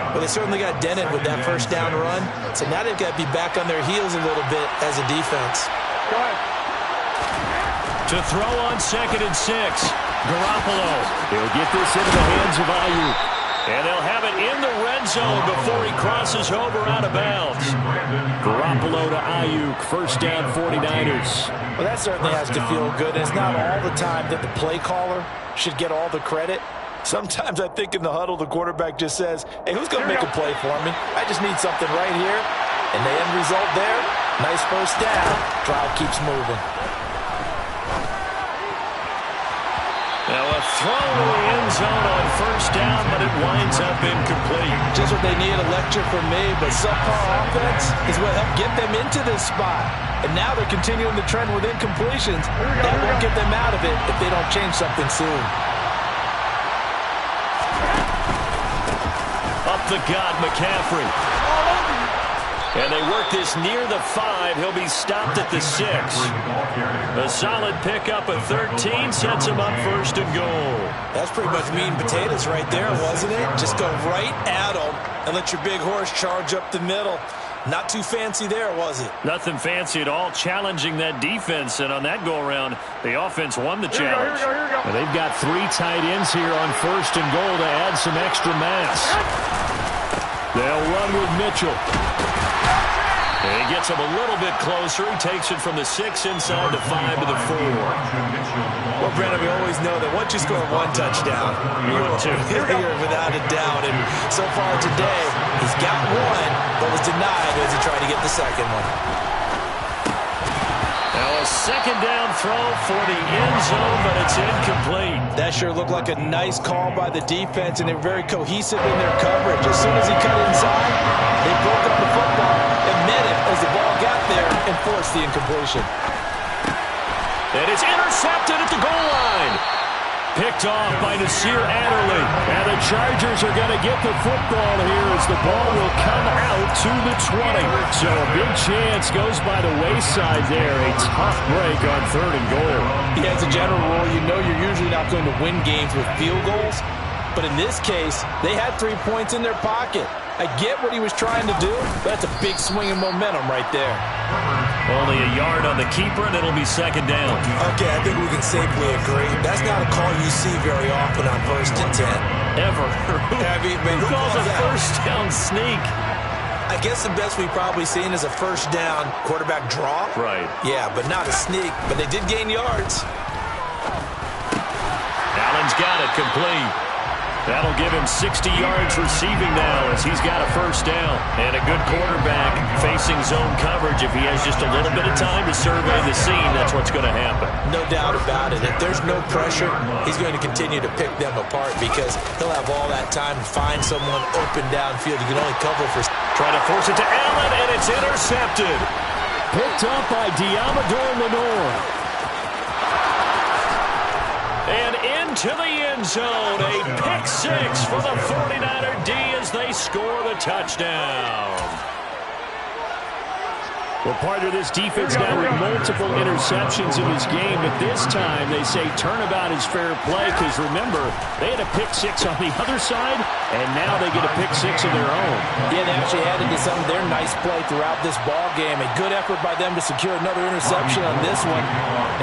[SPEAKER 3] But they certainly got dented with that first down run, so now they've got to be back on their heels a little bit as a defense.
[SPEAKER 1] Go ahead.
[SPEAKER 4] To throw on 2nd and 6, Garoppolo. He'll get this into the hands of Ayuk. And they'll have it in the red zone before he crosses over out of bounds. Garoppolo to Ayuk, first down 49ers.
[SPEAKER 3] Well, that certainly has to feel good. And it's not all the time that the play caller should get all the credit. Sometimes I think in the huddle, the quarterback just says, hey, who's going to make a play for me? I just need something right here. And the end result there, nice first down. Drive keeps moving.
[SPEAKER 4] Now a throw to the end zone on first down, but it winds up incomplete.
[SPEAKER 3] Just what they need, electric for me, but subpar offense is what helped get them into this spot. And now they're continuing the trend with incompletions. That won't get them out of it if they don't change something soon.
[SPEAKER 4] Up the gut, McCaffrey. And they work this near the 5. He'll be stopped at the 6. A solid pickup of 13 sets him up first and goal.
[SPEAKER 3] That's pretty much meat and potatoes right there, wasn't it? Just go right at them and let your big horse charge up the middle. Not too fancy there, was it?
[SPEAKER 4] Nothing fancy at all, challenging that defense. And on that go-around, the offense won the challenge. And they've got 3 tight ends here on first and goal to add some extra mass. They'll run with Mitchell. And he gets him a little bit closer. He takes it from the 6 inside the 5 to the 4.
[SPEAKER 3] Well, Brandon, we always know that once you score 1 touchdown, you're without a doubt. And so far today, he's got 1, but was denied as he tried to get the second one.
[SPEAKER 4] Now a second down throw for the end zone, but it's incomplete.
[SPEAKER 3] That sure looked like a nice call by the defense, and they were very cohesive in their coverage. As soon as he cut inside, they broke up the football and met him as the ball got there and forced the incompletion.
[SPEAKER 4] And it's intercepted at the goal line. Picked off by Nasir Adderley. And the Chargers are going to get the football here as the ball will come out to the 20. So a big chance goes by the wayside there. A tough break on 3rd and goal.
[SPEAKER 3] Yeah, as a general rule, you know you're usually not going to win games with field goals. But in this case, they had 3 points in their pocket. I get what he was trying to do, but that's a big swing in momentum right there.
[SPEAKER 4] Only a yard on the keeper, and it'll be second down.
[SPEAKER 3] Okay, I think we can safely agree. That's not a call you see very often on 1st and 10.
[SPEAKER 4] Ever.
[SPEAKER 3] Who
[SPEAKER 4] calls a first down sneak?
[SPEAKER 3] I guess the best we've probably seen is a first down quarterback draw.
[SPEAKER 4] Right.
[SPEAKER 3] Yeah, but not a sneak. But they did gain yards.
[SPEAKER 4] Allen's got it complete. That'll give him 60 yards receiving now as he's got a first down. And a good quarterback facing zone coverage. If he has just a little bit of time to survey the scene, that's what's going to happen.
[SPEAKER 3] No doubt about it. If there's no pressure, he's going to continue to pick them apart because he'll have all that time to find someone open downfield. He can only cover for...
[SPEAKER 4] Trying to force it to Allen, and it's intercepted. Picked up by Diamador Lenore. And into the end zone, a pick 6 for the 49er D as they score the touchdown. Well, part of this defense now with multiple interceptions in this game, but this time they say turnabout is fair play because, remember, they had a pick 6 on the other side, and now they get a pick 6 of their own.
[SPEAKER 3] Yeah, they actually added to some of their nice play throughout this ball game. A good effort by them to secure another interception on this one.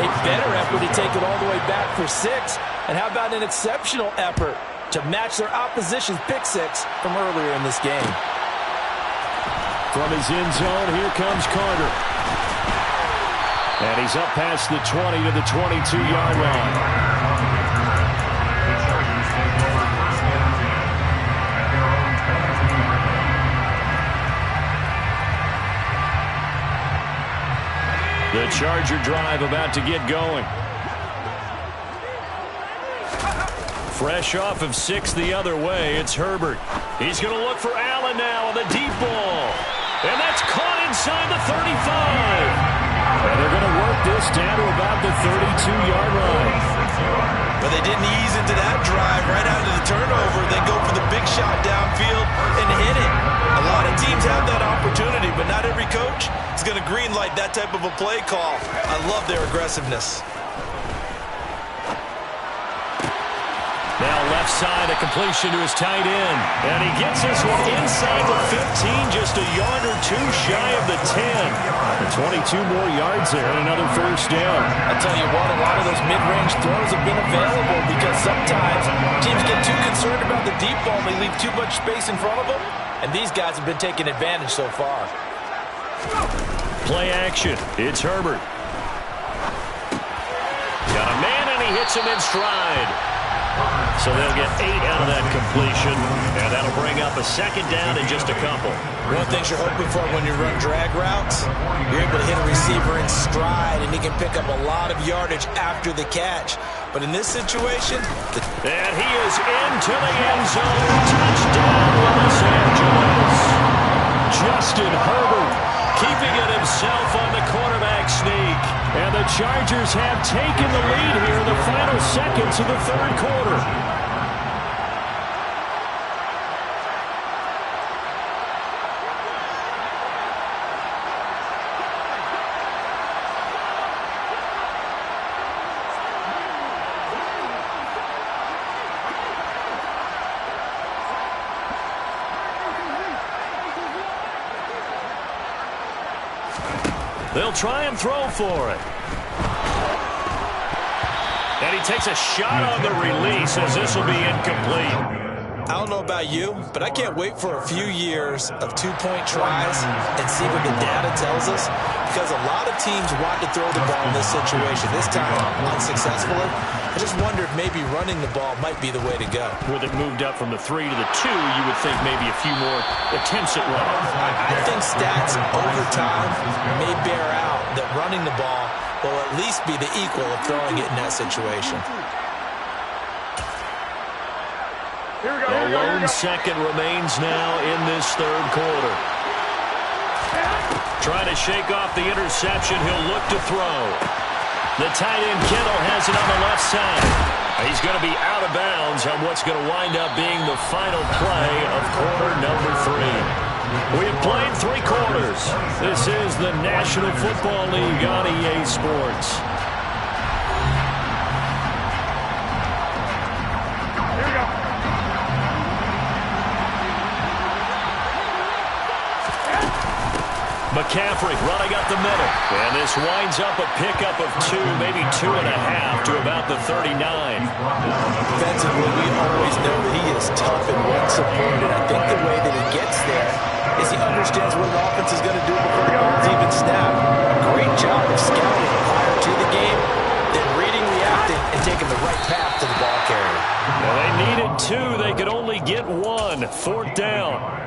[SPEAKER 3] A better effort to take it all the way back for 6. And how about an exceptional effort to match their opposition's pick 6 from earlier in this game?
[SPEAKER 4] From his end zone, here comes Carter. And he's up past the 20 to the 22-yard line. The Charger drive about to get going. Fresh off of 6 the other way, it's Herbert. He's going to look for Allen now on the deep ball. And that's caught inside the 35. And they're going to work this down to about the 32-yard line.
[SPEAKER 3] But they didn't ease into that drive right out of the turnover. They go for the big shot downfield and hit it. A lot of teams have that opportunity, but not every coach is going to greenlight that type of a play call. I love their aggressiveness.
[SPEAKER 4] Now left side, a completion to his tight end. And he gets this one inside the 15, just a yard or 2 shy of the 10. And 22 more yards there and another first down.
[SPEAKER 3] I'll tell you what, a lot of those mid-range throws have been available because sometimes teams get too concerned about the deep ball and they leave too much space in front of them. And these guys have been taking advantage so far.
[SPEAKER 4] Play action. It's Herbert. Got a man and he hits him in stride. So they'll get 8 out of that completion, and that'll bring up a second down in just a couple.
[SPEAKER 3] One of the things you're hoping for when you run drag routes, you're able to hit a receiver in stride, and he can pick up a lot of yardage after the catch. But in this situation...
[SPEAKER 2] And he is into the end zone. Touchdown, Los Angeles. Justin Herbert keeping it himself on the quarterback sneak. And the Chargers have taken the lead here in the final seconds of the third quarter. They'll try and throw for it. And he takes a shot on the release as this will be incomplete.
[SPEAKER 3] I don't know about you, but I can't wait for a few years of two-point tries and see what the data tells us, because a lot of teams want to throw the ball in this situation. This time, unsuccessfully. I just wonder if maybe running the ball might be the way to go.
[SPEAKER 2] With it moved up from the 3 to the 2, you would think maybe a few more attempts at running.
[SPEAKER 3] I think stats over time may bear out that running the ball will at least be the equal of throwing it in that situation.
[SPEAKER 2] A lone second remains now in this third quarter. Trying to shake off the interception. He'll look to throw. The tight end Kittle has it on the left side. He's going to be out of bounds on what's going to wind up being the final play of quarter number 3. We have played 3 quarters. This is the National Football League on EA Sports. McCaffrey running up the middle. And this winds up a pickup of 2, maybe 2.5 to about the 39.
[SPEAKER 3] Defensively, we always know that he is tough and well-supported. I think the way that he gets there is he understands what the offense is going to do before the ball's even snapped. A great job of scouting prior to the game, then reading, reacting, and taking the right path to the ball carrier.
[SPEAKER 2] Well, they needed 2. They could only get 1. 4th down.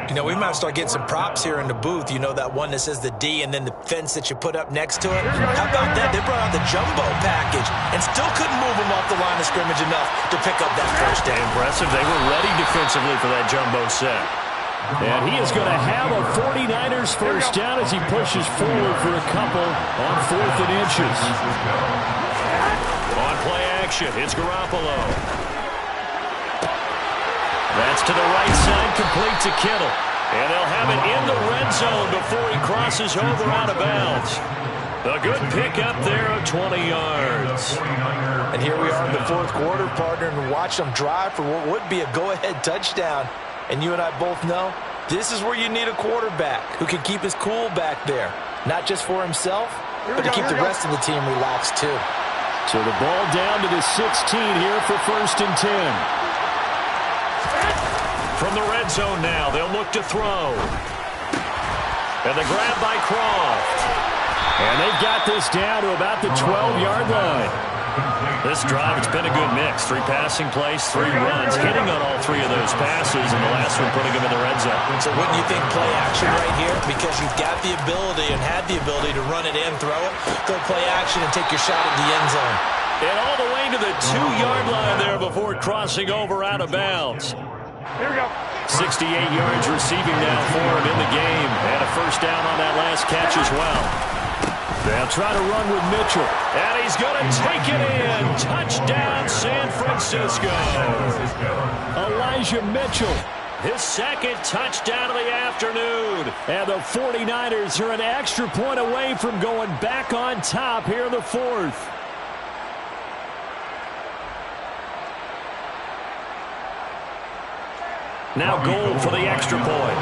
[SPEAKER 3] You know, we might start getting some props here in the booth. You know, that one that says the D and then the fence that you put up next to it? How about that? They brought out the jumbo package and still couldn't move them off the line of scrimmage enough to pick up that first down.
[SPEAKER 2] Impressive. They were ready defensively for that jumbo set. And he is going to have a 49ers first down as he pushes forward for a couple on 4th and inches. On play action, it's Garoppolo. That's to the right side, complete to Kittle. And they'll have it in the red zone before he crosses over out of bounds. A good pickup there of 20 yards.
[SPEAKER 3] And here we are in the 4th quarter, partner, and watch them drive for what would be a go-ahead touchdown. And you and I both know this is where you need a quarterback who can keep his cool back there. Not just for himself, but to keep the rest of the team relaxed too.
[SPEAKER 2] So the ball down to the 16 here for 1st and 10. From the red zone now, they'll look to throw. And the grab by Croft. And they've got this down to about the 12-yard line. This drive, it's been a good mix. 3 passing plays, 3 runs, hitting on all 3 of those passes, and the last one putting them in the red zone.
[SPEAKER 3] So wouldn't you think play action right here? Because you've got the ability and had the ability to run it and throw it. Go play action and take your shot at the end zone.
[SPEAKER 2] And all the way to the 2-yard line there before crossing over out of bounds.
[SPEAKER 1] Here we go.
[SPEAKER 2] 68 yards receiving now for him in the game. And a first down on that last catch as well. They'll try to run with Mitchell. And he's going to take it in. Touchdown, San Francisco. Elijah Mitchell, his 2nd touchdown of the afternoon. And the 49ers are an extra point away from going back on top here in the 4th. Now goal for the extra point.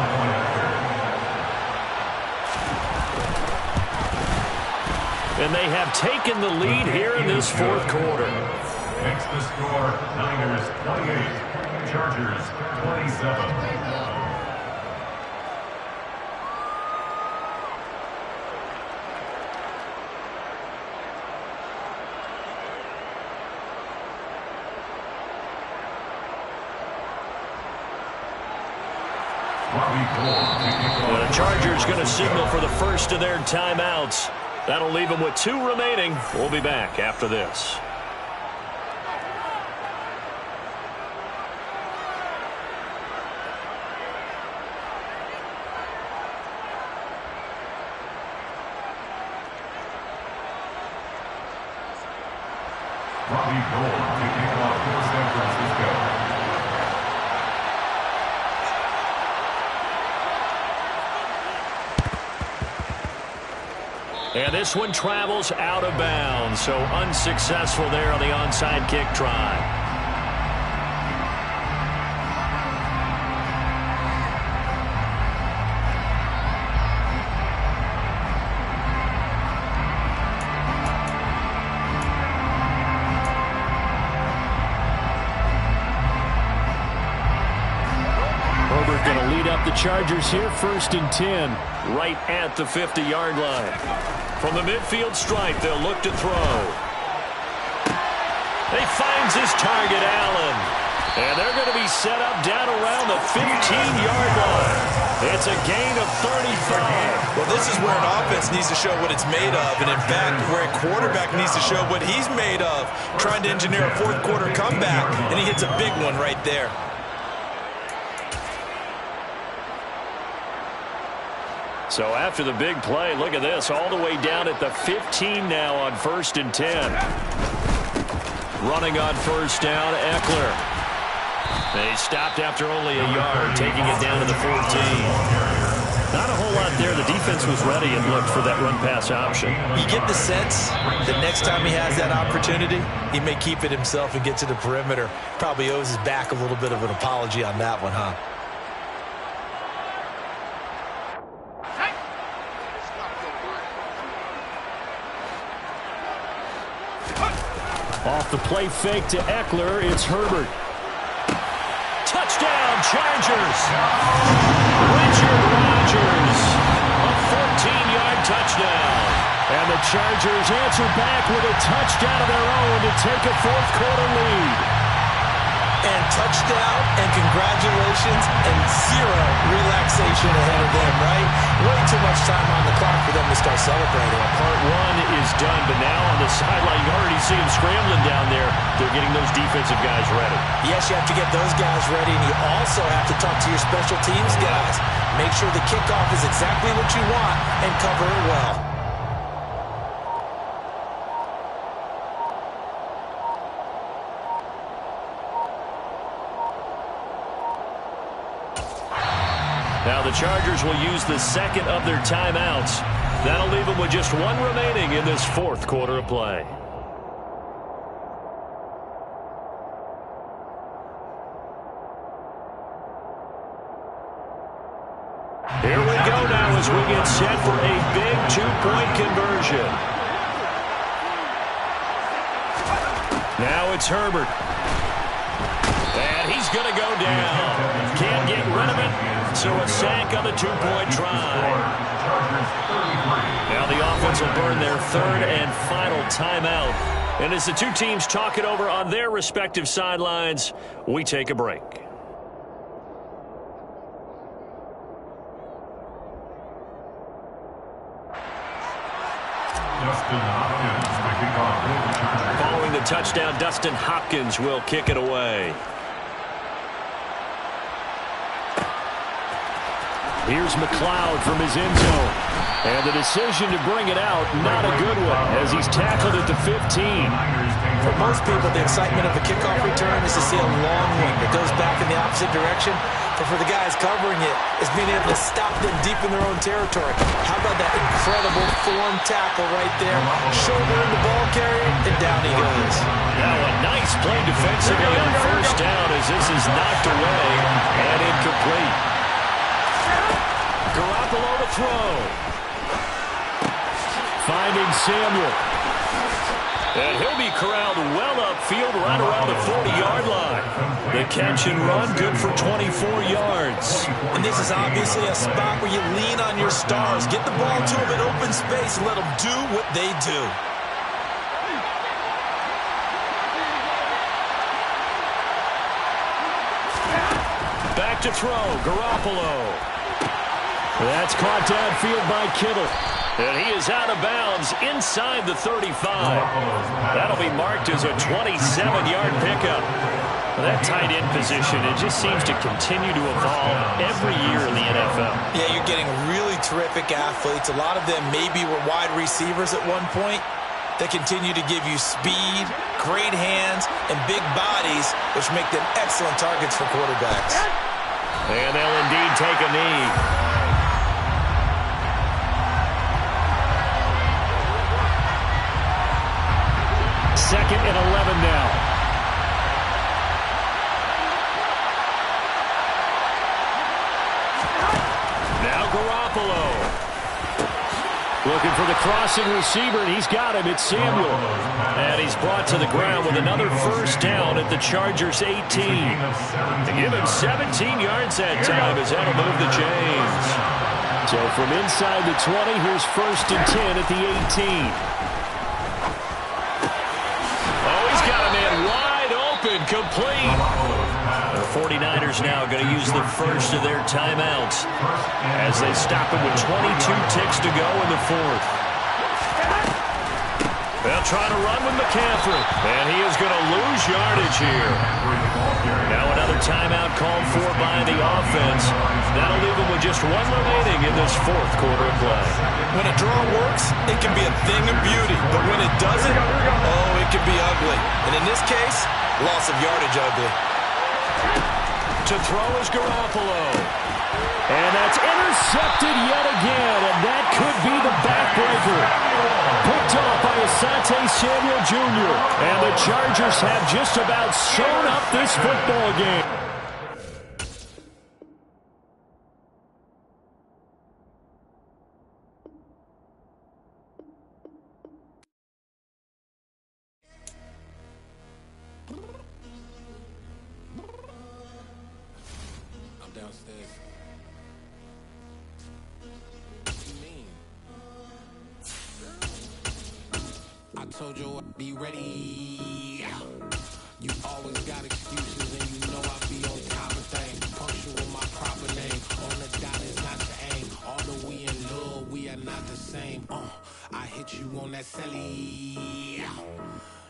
[SPEAKER 2] And they have taken the lead here in this 4th quarter.
[SPEAKER 5] Makes the score Niners 28, Chargers 27.
[SPEAKER 2] The Chargers going to signal for the first of their timeouts. That'll leave them with 2 remaining. We'll be back after this.
[SPEAKER 5] Robbie Gould to kick off for San Francisco.
[SPEAKER 2] And this one travels out of bounds, so unsuccessful there on the onside kick try. Herbert going to lead up the Chargers here, 1st and 10, right at the 50-yard line. From the midfield stripe, they'll look to throw. He finds his target, Allen. And they're going to be set up down around the 15-yard line. It's a gain of 35.
[SPEAKER 3] Well, this is where an offense needs to show what it's made of, and in fact, where a quarterback needs to show what he's made of, trying to engineer a fourth-quarter comeback, and he hits a big one right there.
[SPEAKER 2] So after the big play, look at this, all the way down at the 15 now on 1st and 10. Running on 1st down, Eckler. They stopped after only a yard, taking it down to the 14. Not a whole lot there. The defense was ready and looked for that run-pass option.
[SPEAKER 3] You get the sense that next time he has that opportunity, he may keep it himself and get to the perimeter. Probably owes his back a little bit of an apology on that one, huh?
[SPEAKER 2] Off the play fake to Eckler, it's Herbert. Touchdown, Chargers! Richard Rodgers, a 14-yard touchdown. And the Chargers answer back with a touchdown of their own to take a fourth-quarter lead.
[SPEAKER 3] And touchdown, and congratulations, and zero relaxation ahead of them, right? Way too much time on the clock for them to start celebrating.
[SPEAKER 2] Part one is done, but now on the sideline, you already see them scrambling down there. They're getting those defensive guys ready.
[SPEAKER 3] Yes, you have to get those guys ready, and you also have to talk to your special teams guys. Make sure the kickoff is exactly what you want and cover it well.
[SPEAKER 2] Now the Chargers will use the second of their timeouts. That'll leave them with just one remaining in this fourth quarter of play. Here we go now as we get set for a big two-point conversion. Now it's Herbert. And he's going to go down. Can't get rid of it. So a sack on the two-point try. Now the offense will burn their third and final timeout. And as the two teams talk it over on their respective sidelines, we take a break. Following the touchdown, Dustin Hopkins will kick it away. Here's McLeod from his end zone. And the decision to bring it out, not a good one, as he's tackled at the 15.
[SPEAKER 3] For most people, the excitement of a kickoff return is to see a long one that goes back in the opposite direction. But for the guys covering it, it's being able to stop them deep in their own territory. How about that incredible form tackle right there? Shoulder in the ball carrier, and down he goes.
[SPEAKER 2] Now a nice play defensively on 1st down as this is knocked away and incomplete. Garoppolo to throw. Finding Samuel. And he'll be corralled well upfield right around the 40-yard line. The catch and run good for 24 yards.
[SPEAKER 3] And this is obviously a spot where you lean on your stars. Get the ball to them in open space and let them do what they do.
[SPEAKER 2] Back to throw, Garoppolo. That's caught downfield by Kittle. And he is out of bounds inside the 35. That'll be marked as a 27-yard pickup. That tight end position, it just seems to continue to evolve every year in the NFL.
[SPEAKER 3] Yeah, you're getting really terrific athletes. A lot of them maybe were wide receivers at one point. They continue to give you speed, great hands, and big bodies, which make them excellent targets for quarterbacks.
[SPEAKER 2] And they'll indeed take a knee. Second and 11 now. Now Garoppolo. Looking for the crossing receiver, and he's got him. It's Samuel. And he's brought to the ground with another first down at the Chargers' 18. To give him 17 yards that time as that'll move the chains. So from inside the 20, here's first and 10 at the 18. Oh, he's got a man wide open, complete. The 49ers now going to use the first of their timeouts as they stop him with 22 ticks to go in the fourth. They'll try to run with McCaffrey, and he is going to lose yardage here. Now another timeout called for by the offense. That'll leave him with just one remaining in this fourth quarter of play.
[SPEAKER 3] When a draw works, it can be a thing of beauty, but when it doesn't, oh, it can be ugly. And in this case, loss of yardage ugly.
[SPEAKER 2] To throw is Garoppolo. And that's intercepted yet again, and that could be the backbreaker. Picked off by Asante Samuel Jr., and the Chargers have just about sewn up this football game.
[SPEAKER 6] Downstairs. What you mean? I told you I'd be ready. You always got excuses and you know I be on top of things. Punctual my proper name. On the dot is not the aim. Although we in love, we are not the same. I hit you on that celly.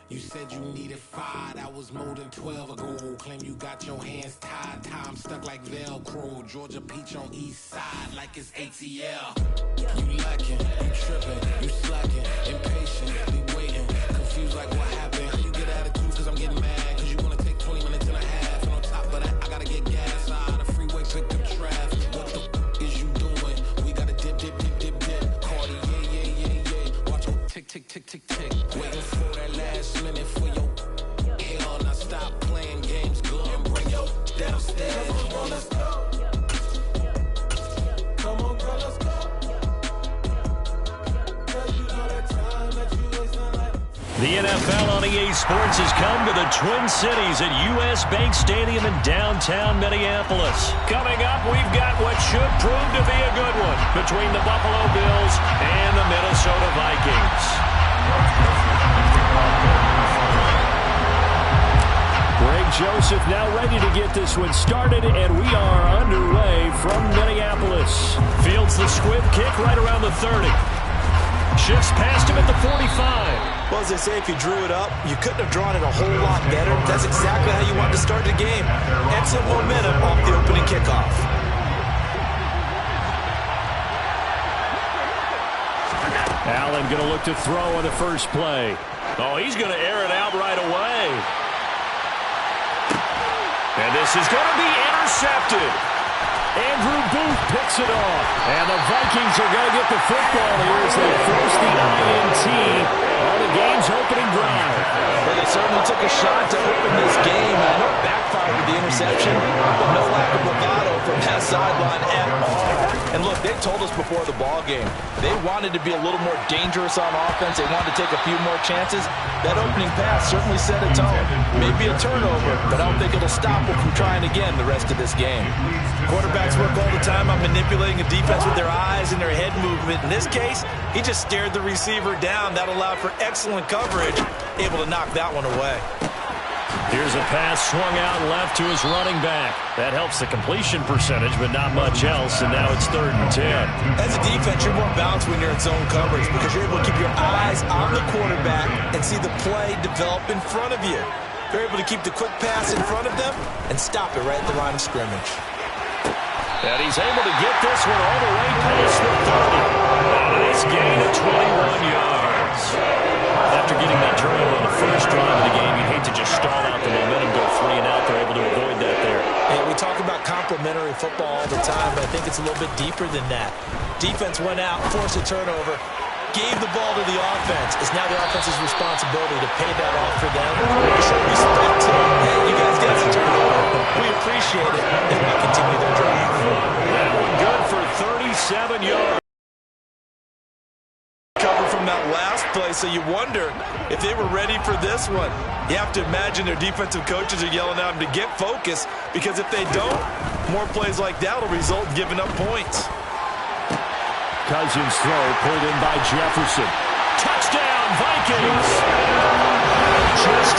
[SPEAKER 6] You said you needed 5, that was more than 12 ago. Claim you got your hands tied, time stuck like Velcro. Georgia Peach on east side like it's ATL. You lacking, you tripping, you slacking, impatient, be waiting, confused like what happened. How you get attitude cause I'm getting mad, cause you wanna take 20 minutes and a half. And on top of that, I gotta get gas out of the freeway, pick up traffic. What the is you doing? We gotta dip, Cardi, yeah. Watch your tick, tick, tick, tick, tick. Waiting for that last minute for your hell. Now stop playing games, go and bring your downstairs. Come on, let's go. Come on, girl, let's go. Cause you know that time that you wasting like.
[SPEAKER 2] The NFL on EA Sports has come to the Twin Cities at U.S. Bank Stadium in downtown Minneapolis. Coming up, we've got what should prove to be a good one between the Buffalo Bills and the Minnesota Vikings. Greg Joseph now ready to get this one started, and we are underway from Minneapolis. Fields the squib kick right around the 30. Shifts past him at the 45.
[SPEAKER 3] Well, as they say, if you drew it up, you couldn't have drawn it a whole lot better. That's exactly how you want to start the game. Excellent momentum off the opening kickoff.
[SPEAKER 2] Allen going to look to throw on the first play. Oh, he's going to air it out right away. And this is going to be intercepted. Andrew Booth picks it off. And the Vikings are going to get the football here as they force the INT on the game's opening drive.
[SPEAKER 3] Well, they certainly took a shot to open this game. I know it backfired with the interception, but no lack of bravado from that sideline at all. And look, they told us before the ball game, they wanted to be a little more dangerous on offense. They wanted to take a few more chances. That opening pass certainly set a tone. Maybe a turnover, but I don't think it'll stop them from trying again the rest of this game. Quarterbacks work all the time on manipulating a defense with their eyes and their head movement. In this case, he just stared the receiver down. That allowed for excellent coverage, able to knock that one away.
[SPEAKER 2] Here's a pass swung out left to his running back. That helps the completion percentage, but not much else, and now it's 3rd and 10.
[SPEAKER 3] As a defense, you're more balanced when you're in zone coverage because you're able to keep your eyes on the quarterback and see the play develop in front of you. You're able to keep the quick pass in front of them and stop it right at the line of scrimmage.
[SPEAKER 2] And he's able to get this one all the way past the 30. A nice gain of 21 yards. That
[SPEAKER 3] bit deeper than that. Defense went out, forced a turnover, gave the ball to the offense. It's now the offense's responsibility to pay that off for them. Show respect to them. Hey, you guys got the turnover. We appreciate it. And we continue their drive.
[SPEAKER 2] That one good for 37 yards.
[SPEAKER 3] Cover from that last play, so you wonder if they were ready for this one. You have to imagine their defensive coaches are yelling at them to get focused, because if they don't, more plays like that will result in giving up points.
[SPEAKER 2] Cousins throw pulled in by Jefferson. Touchdown, Vikings! Just